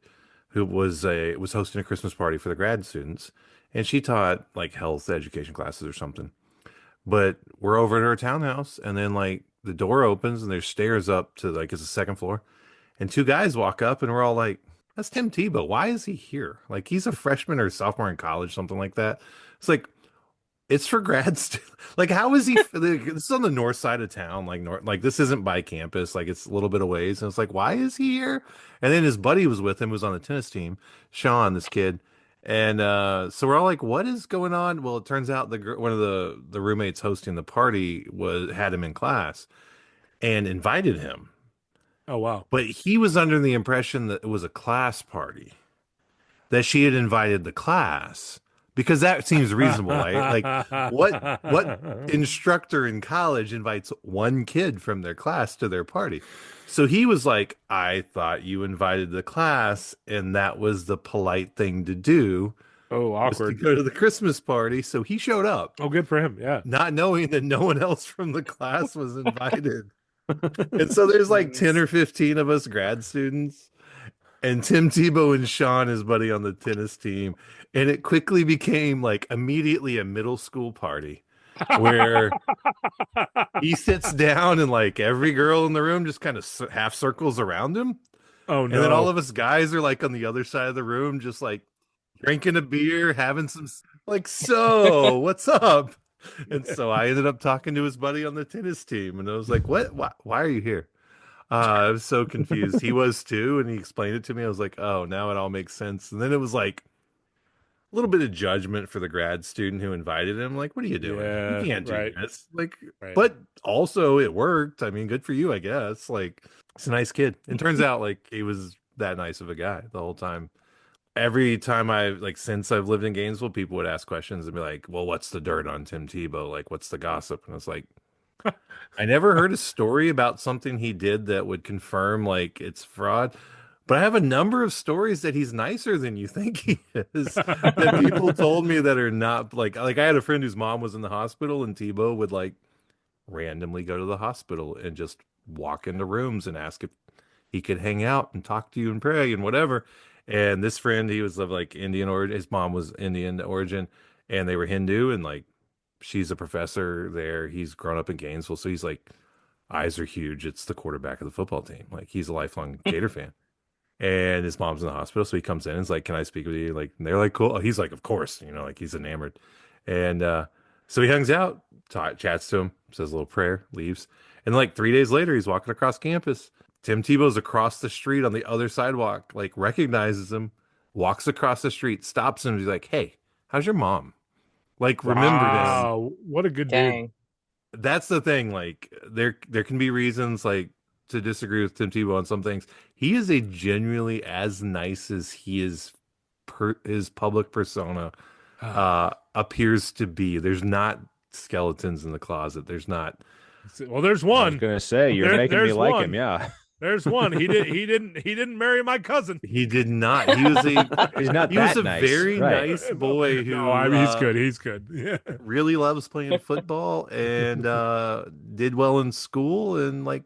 who was hosting a Christmas party for the grad students, and she taught like health education classes or something. But we're over at her townhouse, and then like the door opens, and there's stairs up to like it's the second floor, and two guys walk up, and we're all like, "That's Tim Tebow. Why is he here? Like he's a freshman or sophomore in college, something like that." It's like it's for grad students. Like how is he? This is on the north side of town, like this isn't by campus, like it's a little bit of ways. And it's like, why is he here? And then his buddy was with him, was on the tennis team, Sean, this kid. And so we're all like, what is going on? Well, it turns out one of the roommates hosting the party had him in class and invited him. Oh wow. But he was under the impression that it was a class party, that she had invited the class, because that seems reasonable, right? Like what instructor in college invites one kid from their class to their party? So he was like, I thought you invited the class and that was the polite thing to do. Oh, was to awkward. go to the Christmas party. So he showed up, Oh, good for him. Yeah. not knowing that no one else from the class was invited. And so there's like 10 or 15 of us grad students, and Tim Tebow and Sean, his buddy on the tennis team. And it quickly became like immediately a middle school party where he sits down and like every girl in the room just kind of half circles around him. Oh, And no. then all of us guys are like on the other side of the room, just like drinking a beer, having some like, so what's up? And so I ended up talking to his buddy on the tennis team, and I was like, "What? Why are you here?" I was so confused. He was too, and he explained it to me. I was like, "Oh, now it all makes sense." And then it was like a little bit of judgment for the grad student who invited him. Like, what are you doing? Yeah, You can't do right. this. Like, Right. but also it worked. I mean, good for you, I guess. Like, he's a nice kid. It turns out like he was that nice of a guy the whole time. Every time since I've lived in Gainesville, people would ask questions and be like, "Well, what's the dirt on Tim Tebow? Like, what's the gossip?" And I was like, I never heard a story about something he did that would confirm like it's fraud. But I have a number of stories that he's nicer than you think he is. That people told me that are not like I had a friend whose mom was in the hospital, and Tebow would like randomly go to the hospital and just walk into rooms and ask if he could hang out and talk to you and pray and whatever. And this friend, he was of like Indian origin. His mom was Indian origin, and they were Hindu. And like, she's a professor there. He's grown up in Gainesville, so he's like, eyes are huge. It's the quarterback of the football team. Like, he's a lifelong Gator fan. And his mom's in the hospital, so he comes in and is like, "Can I speak with you?" Like, and they're like, "Cool." He's like, "Of course," like he's enamored. And so he hangs out, chats to him, says a little prayer, leaves. And like 3 days later, he's walking across campus. Tim Tebow's across the street on the other sidewalk, like recognizes him, walks across the street, stops him. He's like, "Hey, how's your mom?" Like, remembered him. Wow, what a good dude. Dang. That's the thing. Like, there can be reasons like to disagree with Tim Tebow on some things. He is a genuinely as nice as he is his public persona appears to be. There's not skeletons in the closet. There's not. Well, there's I was one. gonna say you're making me there's like one. him. Yeah, There's one. He didn't marry my cousin. He did not. He was a he's not he was that a nice. very Right. nice boy who No, I mean, he's good. He's good. Yeah. really loves playing football and did well in school and like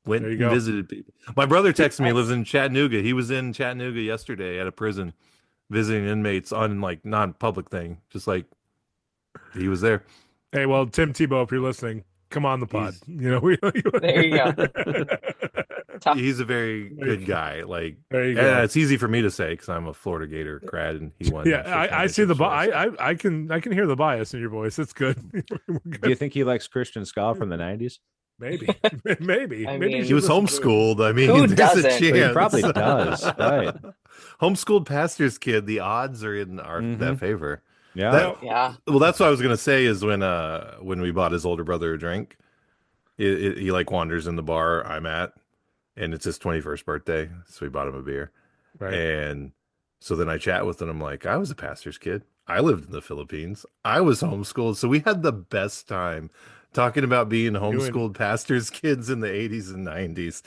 went There you and go. visited people. My brother texted me, he lives in Chattanooga. He was in Chattanooga yesterday at a prison visiting inmates on like non-public thing. Just like he was there. Hey, well, Tim Tebow, if you're listening, come on the pod. There you go. He's a very good guy. Like, There you and go. it's easy for me to say because I'm a Florida Gator grad and he won. Yeah, national I see the championships. I can hear the bias in your voice. It's good. We're Do you good. think he likes Christian Skal from the '90s? Maybe, maybe, I maybe mean- He was homeschooled. I mean, Who there's a doesn't? chance. He probably does, right. Homeschooled pastor's kid. The odds are in our Mhm. that favor. Yeah, That- Yeah. Well, that's what I was gonna say. Is when we bought his older brother a drink, he like wanders in the bar I'm at, and it's his 21st birthday, so we bought him a beer. Right. And so then I chat with him. I'm like, I was a pastor's kid. I lived in the Philippines. I was homeschooled. So we had the best time talking about being homeschooled pastors' kids in the 80s and 90s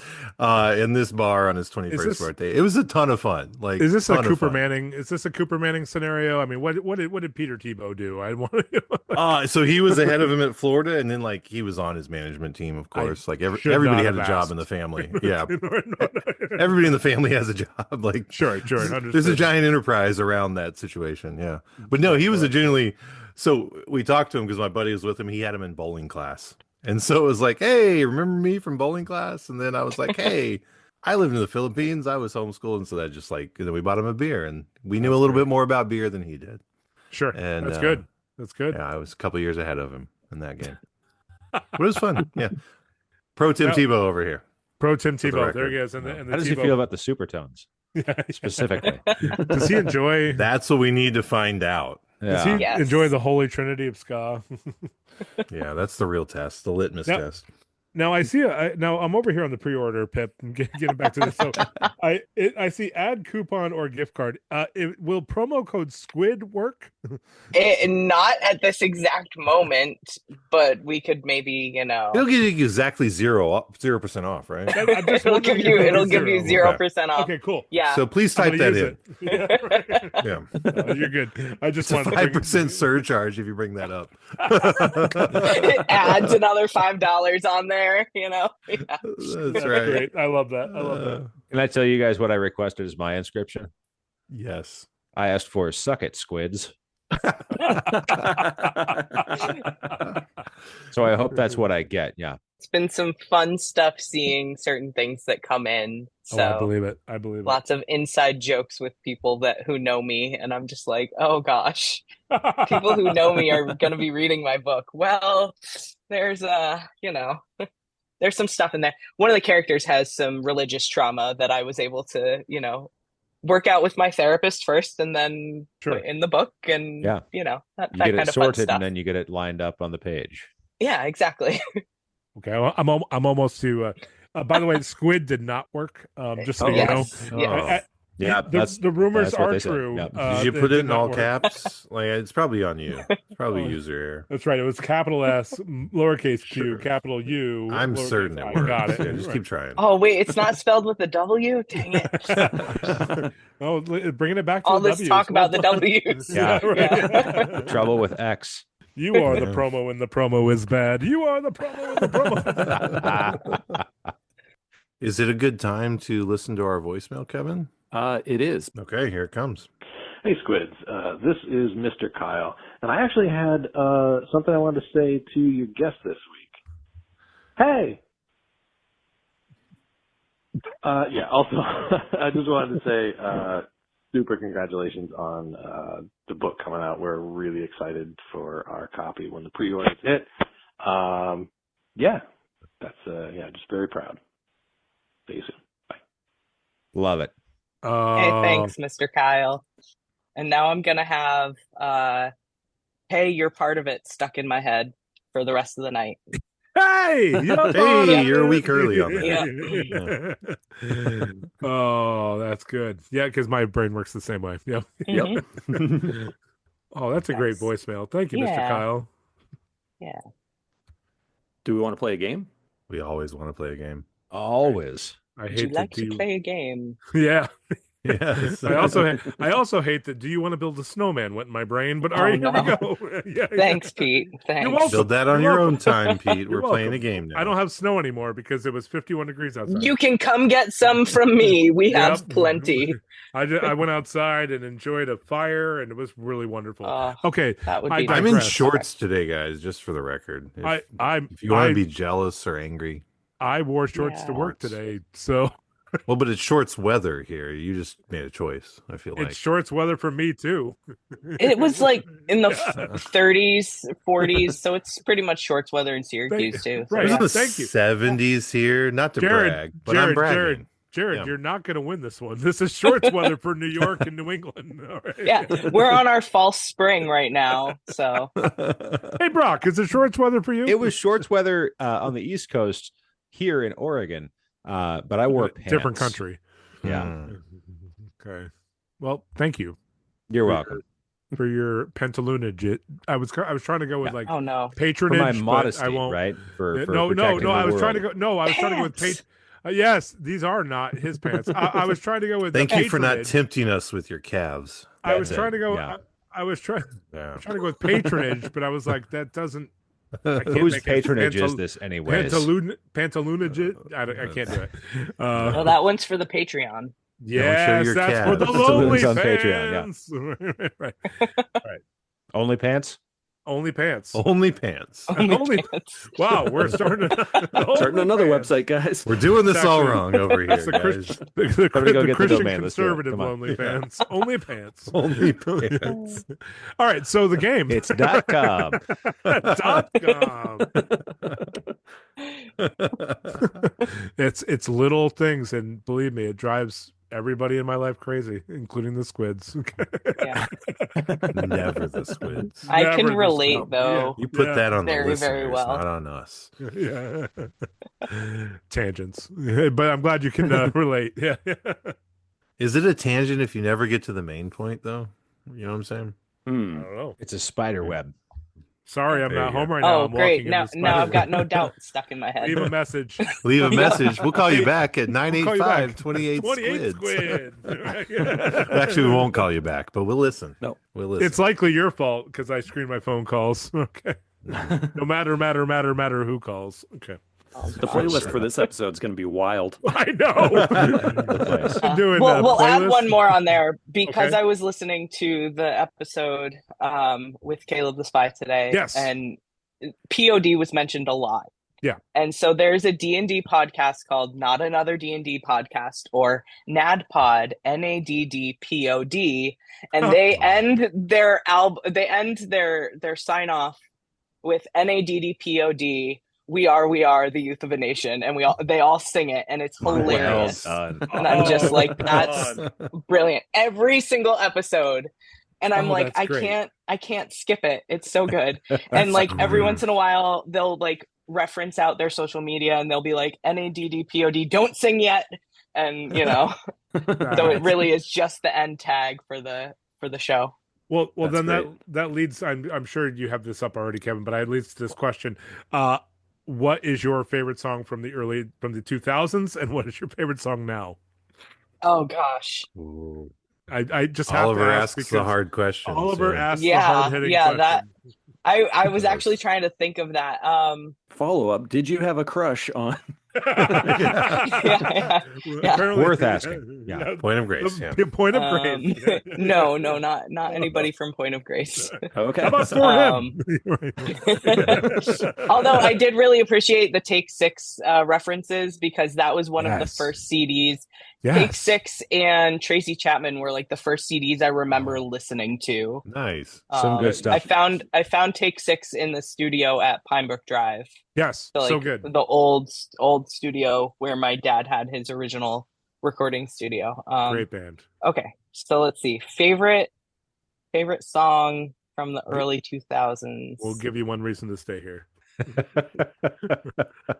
in this bar on his 21st birthday. It was a ton of fun. Like, Is this a ton of Cooper fun. Manning? Is this a Cooper Manning scenario? I mean, what did Peter Tebow do? I want So he was ahead of him at Florida, and then like he was on his management team, of course. Like should everybody not had a have job asked. in the family. Yeah, No. everybody in the family has a job. Like, Sure, there's a understood. giant enterprise around that situation. Yeah, but no, he was a genuinely. So we talked to him because my buddy was with him. He had him in bowling class, and so it was like, "Hey, remember me from bowling class?" And then I was like, "Hey, I lived in the Philippines. I was homeschooled," and so that just like, and then we bought him a beer, and we knew a little bit more about beer than he did. Sure, And that's good. That's good. Yeah, I was a couple years ahead of him in that game, but it was fun. Yeah, pro Tim Now- Tebow over here. Pro Tim the Tebow. There record. he is. And the How does Tebow. he feel about the Supertones Yeah. specifically? Does he enjoy? That's what we need to find out. Does Yeah. he Yes. enjoy the holy trinity of ska? Yeah, that's the real test, the litmus Now- test. Now I see. Now I'm over here on the pre-order, Pip. And getting back to this, so I see add coupon or gift card. Will promo code Squid work? Not at this exact moment, but we could maybe, It'll give you exactly 0% off, right? I'm just it'll wondering give if you it'll it'll be give you zero. 0% off. Okay, cool. Yeah. So please I'm type gonna that use in. it. Yeah, right. Yeah. You're good. I just It's a wanted to bring 5% surcharge if you bring that up. It adds another $5 on there, Yeah. That's right. Great. I love that. I love that. Can I tell you guys what I requested as my inscription? Yes. I asked for "suck it, squids." So I hope that's what I get. Yeah. It's been some fun stuff seeing certain things that come in. So I believe it. I believe lots of inside jokes with people who know me, and I'm just like, oh gosh, it. people who know me are going to be reading my book. Well, there's there's some stuff in there. One of the characters has some religious trauma that I was able to, work out with my therapist first, and then put in the book, and Yeah. that You kind get it of fun sorted, stuff. and then you get it lined up on the page. Yeah, exactly. Okay, well, I'm almost to. By the way, Squid did not work. Just so you know. Yes. Yes. Yeah, the rumors that's what are they said. true. Yeah. Did you They put it did in not all work. caps? Like it's probably on you. It's probably Oh. user error. That's right. It was capital S, lowercase q, capital U. I'm lowercase certain it I. works. Got it. Yeah, just keep trying. Oh wait, it's not spelled with a W. Dang it! Oh, bringing it back to All the this W's. talk about the Well done. W's. Yeah. right. Trouble with X. You are the Yeah. promo, and the promo is bad. You are the promo, and the promo. Is bad. Is it a good time to listen to our voicemail, Kevin? It is. Okay, here it comes. Hey, Squids. This is Mr. Kyle, and I actually had something I wanted to say to your guest this week. Hey! Also, I just wanted to say super congratulations on the book coming out. We're really excited for our copy when the pre-orders hit. Just very proud. See you soon. Bye. Love it. Hey, thanks, Mr. Kyle. And now I'm gonna have "Hey, you're part of it" stuck in my head for the rest of the night. Hey, you're a week early on that. Oh, that's good. Yeah, because my brain works the same way. Yeah. Mhm. Oh, that's a great Yes. voicemail. Thank you, Mr. Yeah. Kyle. Yeah. Do we want to play a game? We always want to play a game. Always. I Would hate you like that. to play a game? Yeah. Yes. I also hate that. Do you want to build a snowman? Went in my brain, but all right, here we go. Yeah, Thanks, Pete. Thanks. welcome. Build that on You're your welcome. own time, Pete. You're We're playing a welcome. game now. I don't have snow anymore because it was 51 degrees outside. You can come get some from me. We have Yep. plenty. I went outside and enjoyed a fire, and it was really wonderful. Okay, That would I be I'm in digress. shorts today, guys, just for the record. If, if you want I- to be jealous or angry. I wore shorts to work today, so Well, but it's shorts weather here. You just made a choice, I feel like. it's shorts weather for me too. It was like in the 30s, 40s, so it's pretty much shorts weather in Syracuse too. So right. It was in the Thank you. 70s here. Not to brag, but I'm bragging. Jared, Yeah. you're not going to win this one. This is shorts weather for New York and New England. All right. Yeah, we're on our false spring right now. So Hey, Brock, is it shorts weather for you? It was shorts weather on the East Coast here in Oregon, but I wore pants. Different country. Yeah. Mm. Okay. Well, thank you You're welcome. for your pentalunage. I was trying to go with like oh no. For patronage, my but modesty, I won't. right? For no. protecting the I was trying to world. go. No, I was trying to go with Pants. yes, these are not his pants. I was trying to go with. Thank you for not patronage. tempting us with your calves. I was That's it. trying to go. Yeah. I was trying. Yeah. trying to go with patronage, but I was like, that doesn't. I can't Whose make it. patronage is this, anyways? Pantalunage. I can't do it. Well, that one's for the Patreon. Yes, your that's for the calves. lonely Pantaloons on fans. Patreon, right. Only pants? Only pants. Only pants. Only. Wow, we're starting. Starting another OnlyFans. website, guys. We're doing this It's all actually- wrong over here, That's the, guys. the Somebody go get the Christian domain. Let's do it. conservative Come on. lonely fans. Only pants. Only pants. All right, so the game. It's .com. .com. It's little things, and believe me, it drives everybody in my life crazy, including the squids. Yeah. Never the squids. I can Never the relate squid. though. You put Yeah. that on the Very, listeners, very well. not on us. Yeah. Tangents. But I'm glad you can relate. Yeah. Is it a tangent if you never get to the main point, though? You know what I'm saying? I don't know. It's a spider web. Sorry, I'm There not you home go. right now. Oh, I'm great. walking Now, in the now I've got spider no web. doubt stuck in my head. Leave a message. Leave a Yeah. message. We'll call you back at We'll call you back. 985-28 28 squids. squid. Actually, we won't call you back, but we'll listen. No. We'll listen. It's likely your fault because I screen my phone calls. Okay. No matter who calls. Okay. Oh, The gosh. playlist for this episode is going to be wild. I know. Doing We'll add playlist? one more on there because Okay. I was listening to the episode with Caleb the Spy today. Yes. And POD was mentioned a lot. Yeah. And so there's a D&D podcast called Not Another D&D Podcast, or NADPOD, NADDPOD, and they end their their sign off with NADDPOD. We are the youth of a nation, and they all sing it, and it's hilarious. Well done. And I'm just like, come that's on. brilliant. Every single episode. And I'm Oh, like, that's great. I can't skip it. It's so good. And like every once in a while they'll like reference out their social media and they'll be like NADDPOD, don't sing yet. And so it really is just the end tag for the show. Well, That's then great. that leads. I'm sure you have this up already, Kevin, but it leads to this question: what is your favorite song from the 2000s, and what is your favorite song now? Oh gosh. Ooh. I just have Oliver to ask asks the hard questions. Oliver asks the Yeah, hard hitting yeah, question. I was actually trying to think of that. Follow up. Did you have a crush on? Yeah. Apparently- Worth asking. Yeah. Point of grace. Yeah. Point of grace. No, not anybody from Point of Grace. Okay. How about for him? Although I did really appreciate the Take Six references because that was one of the Yes. first CDs. Yes. Take Six and Tracy Chapman were like the first CDs I remember listening to. Nice. Some good stuff. I found Take Six in the studio at Pinebrook Drive. Yes, So, like, so good. The old studio where my dad had his original recording studio. Great band. Okay, so let's see. Favorite song from the early 2000s. We'll give you one reason to stay here.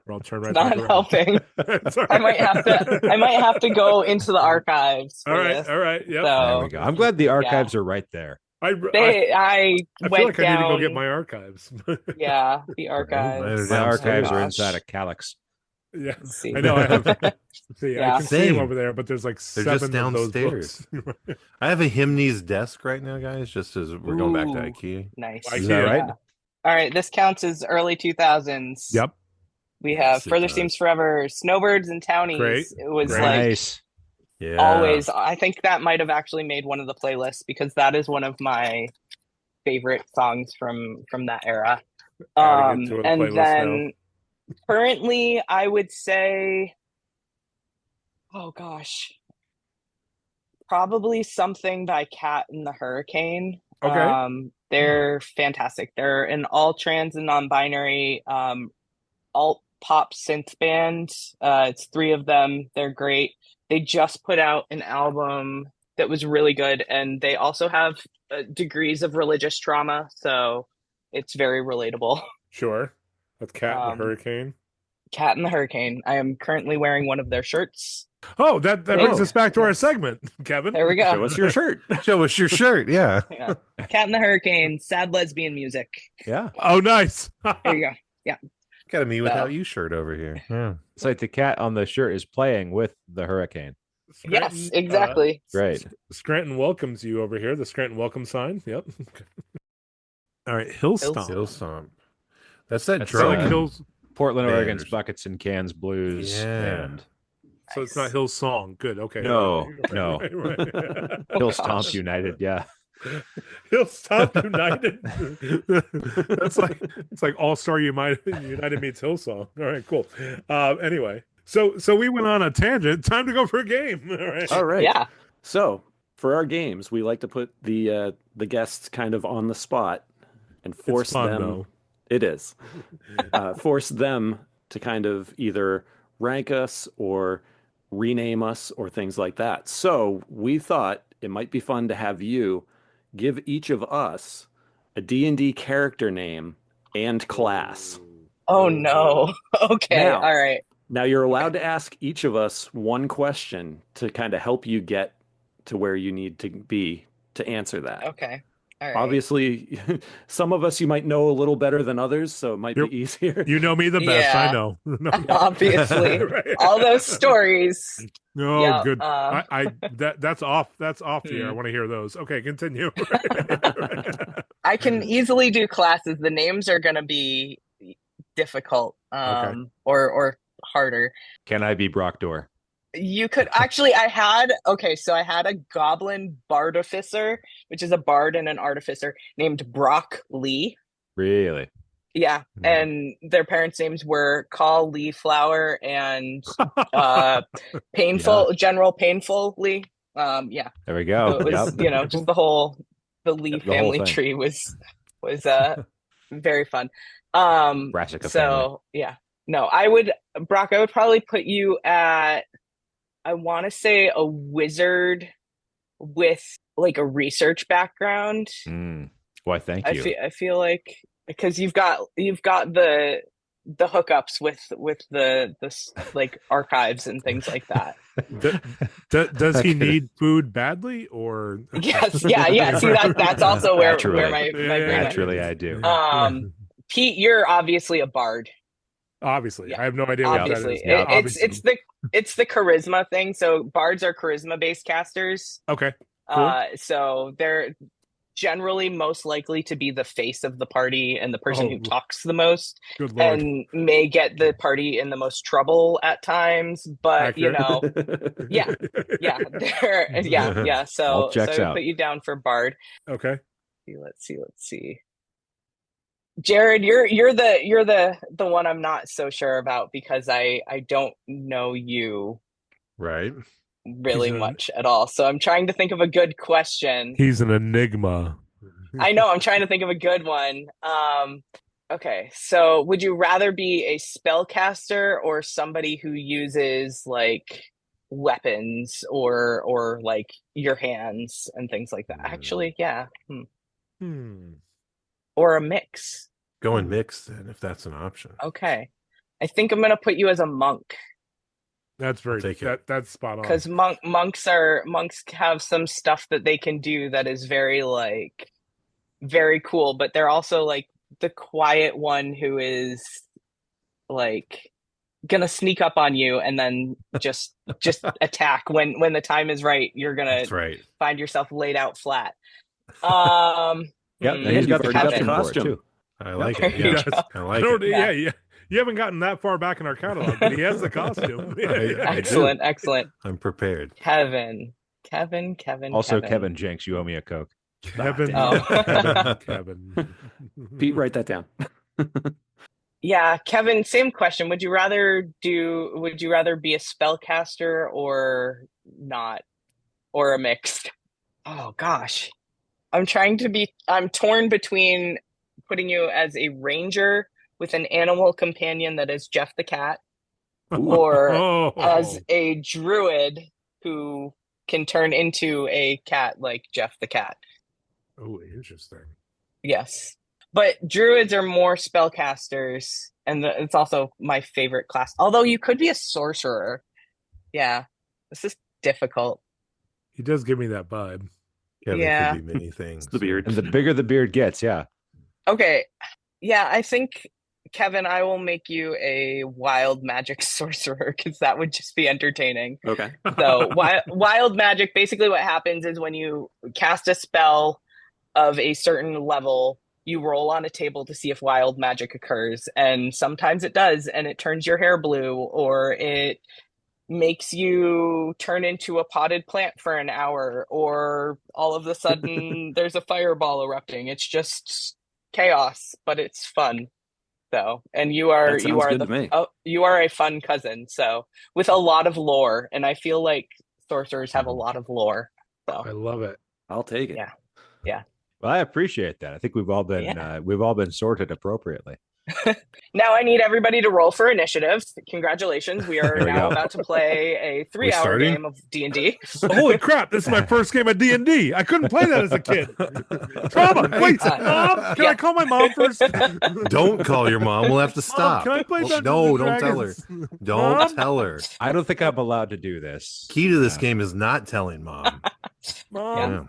Or I'll turn right Not back around. helping. It's all I right. might have to go into the archives. For All right, this. all right. Yep. So, There we go. I'm glad the archives are right there. I I feel went like I down. need to go get my archives. Yeah, the archives. They're My archives are downstairs. inside a calyx. Yeah, Let's see. I know. I have. See, Yeah. I can see them Same. over there, but there's like They're seven just of those downstairs. books. I have a Himne's desk right now, guys, just as we're going back to Ooh. IKEA. Nice. Is that right? Yeah. All right, this counts as early 2000s. Yep. We have Yes, it Further does. Seems Forever, Snowbirds and Townies. Great. It was Great. like Nice. Yeah. always. I think that might have actually made one of the playlists because that is one of my favorite songs from that era. Adding it to a And playlist then currently, I would say, oh gosh, probably something by Cat and the Hurricane. Okay. They're fantastic. They're an all trans and non-binary alt pop synth band. It's 3 of them. They're great. They just put out an album that was really good, and they also have degrees of religious trauma, so it's very relatable. Sure. That's Cat and the Um, Hurricane. Cat and the Hurricane. I am currently wearing one of their shirts. Oh, that brings Oh. us back to our segment, Kevin. There we go. Show us your shirt. Show us your shirt. Yeah. Yeah. Cat and the Hurricane, sad lesbian music. Yeah. Oh, nice. There you go. Got a me without So- you shirt over here. Yeah. It's like the cat on the shirt is playing with the hurricane. Yes, exactly. Great. Scranton welcomes you over here. The Scranton welcome sign. Yep. All right, Hillstomp. Hill Stomp. That's that That's drum. like Hills. Portland, Band Oregon's or- Buckets and Cans Blues Yeah. Band. So it's not Hill's song. Good. Okay. No, Right, no. right. Hill gosh. Stomp United. Yeah. Hillstomp United. That's like it's like All Star United meets Hillsong. All right, cool. Anyway, so we went on a tangent. Time to go for a game. All right. All right. Yeah. So for our games, we like to put the guests kind of on the spot and force It's fun, them. though. It is force them to kind of either rank us or rename us or things like that. So we thought it might be fun to have you give each of us a D&D character name and class. Oh no. Okay. Now, All right. Now you're allowed to ask each of us one question to kind of help you get to where you need to be to answer that. Okay. All right. Obviously, some of us you might know a little better than others, so it might be easier. You know me the best. Yeah. I know. Obviously. Right. All those stories. Oh, Yep, good. That's off the air. I want to hear those. Okay, continue. I can easily do classes. The names are going to be difficult, or harder. Can I be Brockdor? You could actually. I had a goblin bardificer, which is a bard and an artificer named Brock Lee. Really? Yeah, and their parents' names were Call Lee Flower and General Painful Lee. Yeah. There we go. So it was, just the Lee family tree was very fun. Brassica family. Yeah. No, Brock, I would probably put you at, I want to say, a wizard with like a research background. Why, thank you. I feel like because you've got the hookups with the like archives and things like that. Does he need food badly, or yes, yeah. See, that's also where my naturally I do. Pete, you're obviously a bard. Obviously, Yeah. I have no idea Obviously, what that is. it's the charisma thing. So bards are charisma based casters. Okay. Cool. So they're generally most likely to be the face of the party and the person who talks the most, and may get the party in the most trouble at times. But Accurate. yeah. So checks out. put you down for bard. Okay. Let's see. Jared, you're the one I'm not so sure about because I don't know you right really much at all. So I'm trying to think of a good question. He's an enigma. I know, I'm trying to think of a good one. Okay, so would you rather be a spellcaster or somebody who uses like weapons or like your hands and things like that? Actually, yeah. Or a mix. Going mixed then, if that's an option. Okay. I think I'm gonna put you as a monk. That's that's spot on. Because monks have some stuff that they can do that is very like very cool, but they're also like the quiet one who is like gonna sneak up on you and then just attack when the time is right. You're gonna find yourself laid out flat. Yeah, he's got the costume too. I like it. Yeah, I like it. Yeah. You haven't gotten that far back in our catalog, but he has the costume. Excellent. I'm prepared. Kevin. Also, Kevin Jenks, you owe me a Coke. Kevin. Pete, write that down. Yeah, Kevin, same question. Would you rather be a spellcaster or not? Or a mix? Oh gosh. I'm torn between putting you as a ranger with an animal companion that is Jeff the cat, or as a druid who can turn into a cat like Jeff the cat. Oh, interesting. Yes. But druids are more spellcasters, and it's also my favorite class. Although you could be a sorcerer. Yeah. This is difficult. He does give me that vibe. Kevin could be many things. It's the beard. And the bigger the beard gets, yeah. Okay. Yeah, I think, Kevin, I will make you a wild magic sorcerer because that would just be entertaining. Okay. So wild magic, basically what happens is when you cast a spell of a certain level, you roll on a table to see if wild magic occurs. And sometimes it does, and it turns your hair blue, or it makes you turn into a potted plant for an hour, or all of a sudden there's a fireball erupting. It's just chaos, but it's fun. So, and you are a fun cousin. So, with a lot of lore, and I feel like sorcerers have a lot of lore. So I love it. I'll take it. Yeah. Well, I appreciate that. I think we've all been sorted appropriately. Now I need everybody to roll for initiative. Congratulations. We are There we now go. about to play a 3-hour starting? game of D&D. Holy crap! This is my first game of D&D. I couldn't play that as a kid. Trauma. Wait, Mom, can I call my mom first? Don't call your mom. We'll have to Mom, stop. can I play Dungeons No, and don't tell her. Dragons? Don't Mom? tell her. I don't think I'm allowed to do this. Key to this game is not telling mom. Mom.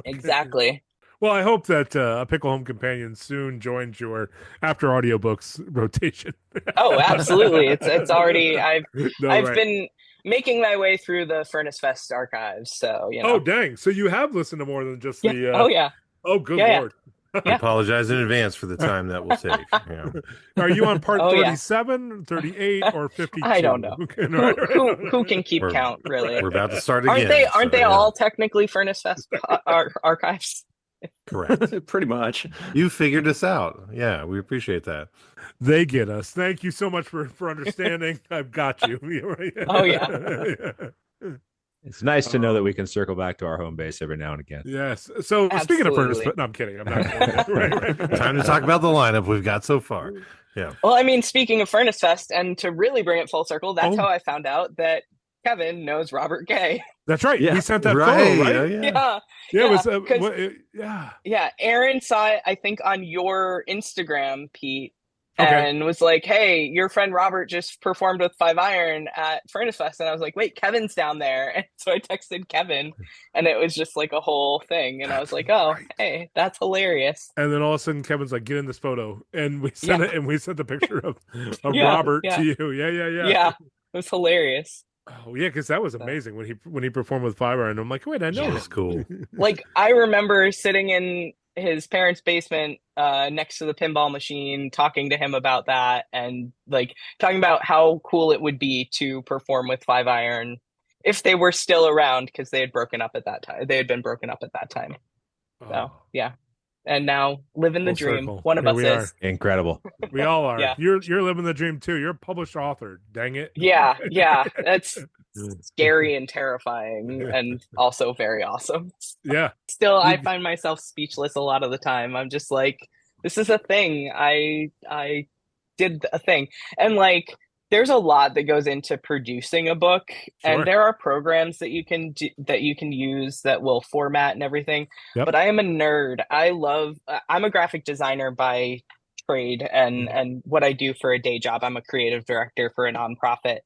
Exactly. Well, I hope that a Pickle Home Companion soon joins your after audiobooks rotation. Oh, absolutely. It's already I've Right. been making my way through the Furnace Fest archives, so you know. Oh, dang. So you have listened to more than just Yeah. the Oh yeah. Oh, good Yeah, lord. I apologize in advance for the time that will take. Yeah. Are you on part Oh, yeah. 37, 38, or 52? I don't know. Okay, Who can keep We're- count, really? We're about to start again. Aren't they so, yeah. all technically Furnace Fest archives? correct? Pretty much. You figured us out. Yeah, we appreciate that. They get us. Thank you so much for understanding. I've got you. Oh, yeah. It's nice to know that we can circle back to our home base every now and again. Yes. So speaking of Furnace, Absolutely. no, I'm kidding. I'm not. Right. Time to talk about the lineup we've got so far. Yeah. Well, I mean, speaking of Furnace Fest, and to really bring it full circle, that's Oh. how I found out that Kevin knows Robert Gay. That's right. Yeah. He sent that Right. photo, right? Oh, yeah. Yeah. Yeah, it was. 'cause- Yeah. Yeah, Aaron saw it, I think, on your Instagram, Pete, Okay. and was like, "Hey, your friend Robert just performed with Five Iron at Furnace Fest," and I was like, "Wait, Kevin's down there," and so I texted Kevin, and it was just like a whole thing, and I was like, "Oh, hey, that's hilarious." And then all of a sudden, Kevin's like, "Get in this photo," and we sent Yeah. it, and we sent the picture of Yeah, Robert yeah. to you. Yeah. Yeah, it was hilarious. Oh yeah, because that was amazing when he performed with Five Iron. I'm like, wait, I know That him. was cool. Like, I remember sitting in his parents' basement next to the pinball machine, talking to him about that, and like talking about how cool it would be to perform with Five Iron if they were still around, because they had broken up at that time. They had been broken up at that time. So Oh, yeah, and now living the full dream. circle. One of Here us we is. Incredible. we all are. Yeah. You're living the dream too. You're a published author. Dang it. Yeah, that's scary and terrifying, and also very awesome. Yeah. Still, I find myself speechless a lot of the time. I'm just like, this is a thing. I did a thing, and like, there's a lot that goes into producing a book, Sure. and there are programs that you can use that will format and everything. Yep. But I am a nerd. I'm a graphic designer by trade, and what I do for a day job, I'm a creative director for a nonprofit.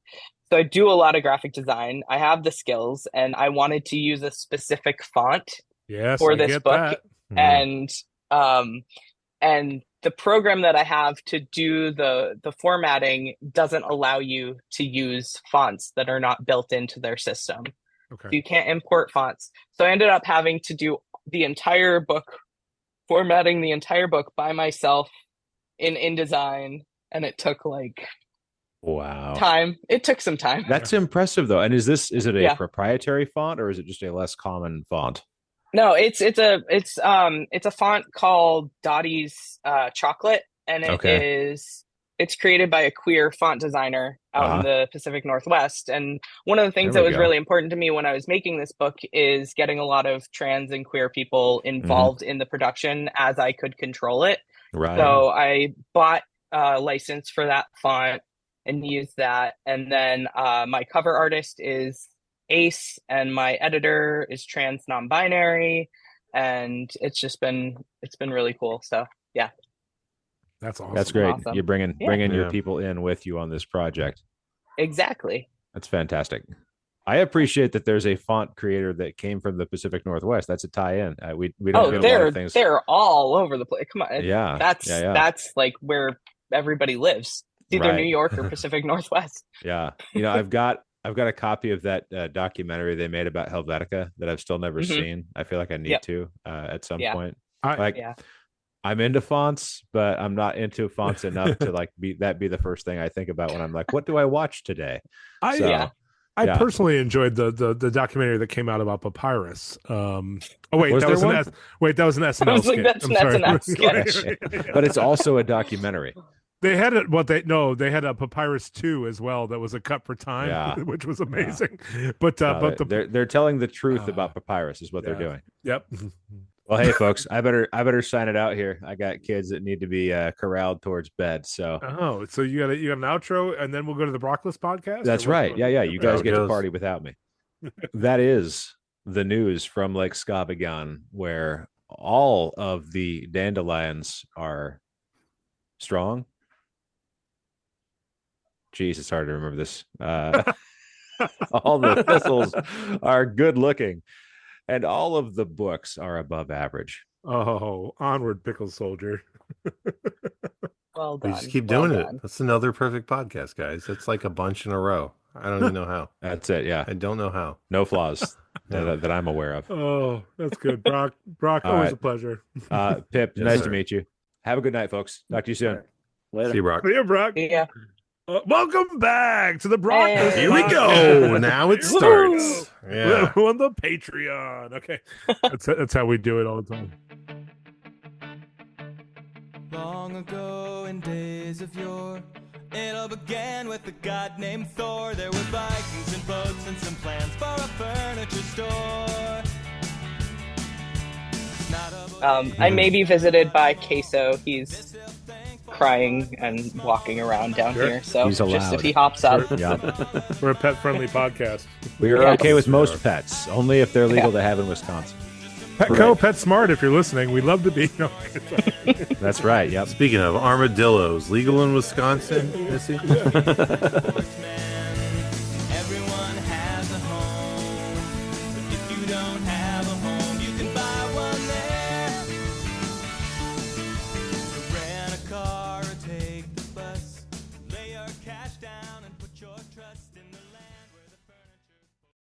So I do a lot of graphic design. I have the skills, and I wanted to use a specific font Yes. for I this get book. that. And the program that I have to do the formatting doesn't allow you to use fonts that are not built into their system. Okay. You can't import fonts. So I ended up having to do the entire book, formatting the entire book by myself in InDesign, and it took like Wow. time. It took some time. That's impressive though. And is it a Yeah. proprietary font or is it just a less common font? No, it's a font called Dottie's Chocolate, and it's created by a queer font designer out in the Pacific Northwest. And one of the things There that we was go. really important to me when I was making this book is getting a lot of trans and queer people involved in the production as I could control it. Right. So I bought a license for that font and used that. And then my cover artist is Ace, and my editor is trans non-binary, and it's been really cool. So yeah, That's awesome. That's great. Awesome. You're bringing Yeah. your Yeah. people in with you on this project. exactly. That's fantastic. I appreciate that there's a font creator that came from the Pacific Northwest. That's a tie-in. We don't Oh, get a lot they're of things. they're all over the place. Come on, Yeah, that's like where everybody lives. It's either Right. New York or Pacific Northwest. Yeah. I've got a copy of that documentary they made about Helvetica that I've still never seen. I feel like I need Yep. to at some Yeah. point. I- Yeah. I'm into fonts, but I'm not into fonts enough to like be the first thing I think about when I'm like, what do I watch today? I So, I yeah. personally enjoyed the documentary that came out about Papyrus. Oh wait, Was that there was an one? SNL I was like, skit. that's I'm an sorry. SNL sketch. but it's also a documentary. They had they had a Papyrus 2 as well that was a cut for time, Yeah. which was amazing. But No, but the they're telling the truth about Papyrus is what they're Yeah. doing. Yep. Well, hey, folks, I better sign it out here. I got kids that need to be corralled towards bed. So Oh, so you got an outro, and then we'll go to the Brockless podcast. that's right. Yeah. You There guys it get to goes. party without me. That is the news from Lake Scabagon, where all of the dandelions are strong. Jeez, it's hard to remember this. All the thistles are good looking, and all of the books are above average. Oh, onward, pickle soldier. Well We done. just keep Well doing done. it. That's another perfect podcast, guys. It's like a bunch in a row. I don't even know how. That's it. Yeah, I don't know how. no flaws No. that I'm aware of. Oh, that's good, Brock. Brock, All always right. a pleasure. Pip, Yes, nice sir. to meet you. Have a good night, folks. Talk to you soon. Later. See you, Brock. See you, Brock. Yeah. Welcome back to the Brockless. Hey. Here we go. Now it starts. Yeah. On the Patreon. Okay, that's how we do it all the time. Long ago in days of yore, it all began with a god named Thor. There were Vikings and boats and some plans for a furniture store. I may be visited by Queso. He's crying and walking around down Sure. here. So He's just allowed. if he hops up. Yeah, We're a pet-friendly podcast. we are Yes. okay with most pets, only if they're legal to have in Wisconsin. Petco, PetSmart, if you're listening, we'd love to be. No, That's right. Yep. Speaking of armadillos, legal in Wisconsin, Missy? Everyone has a home, but if you don't have a home,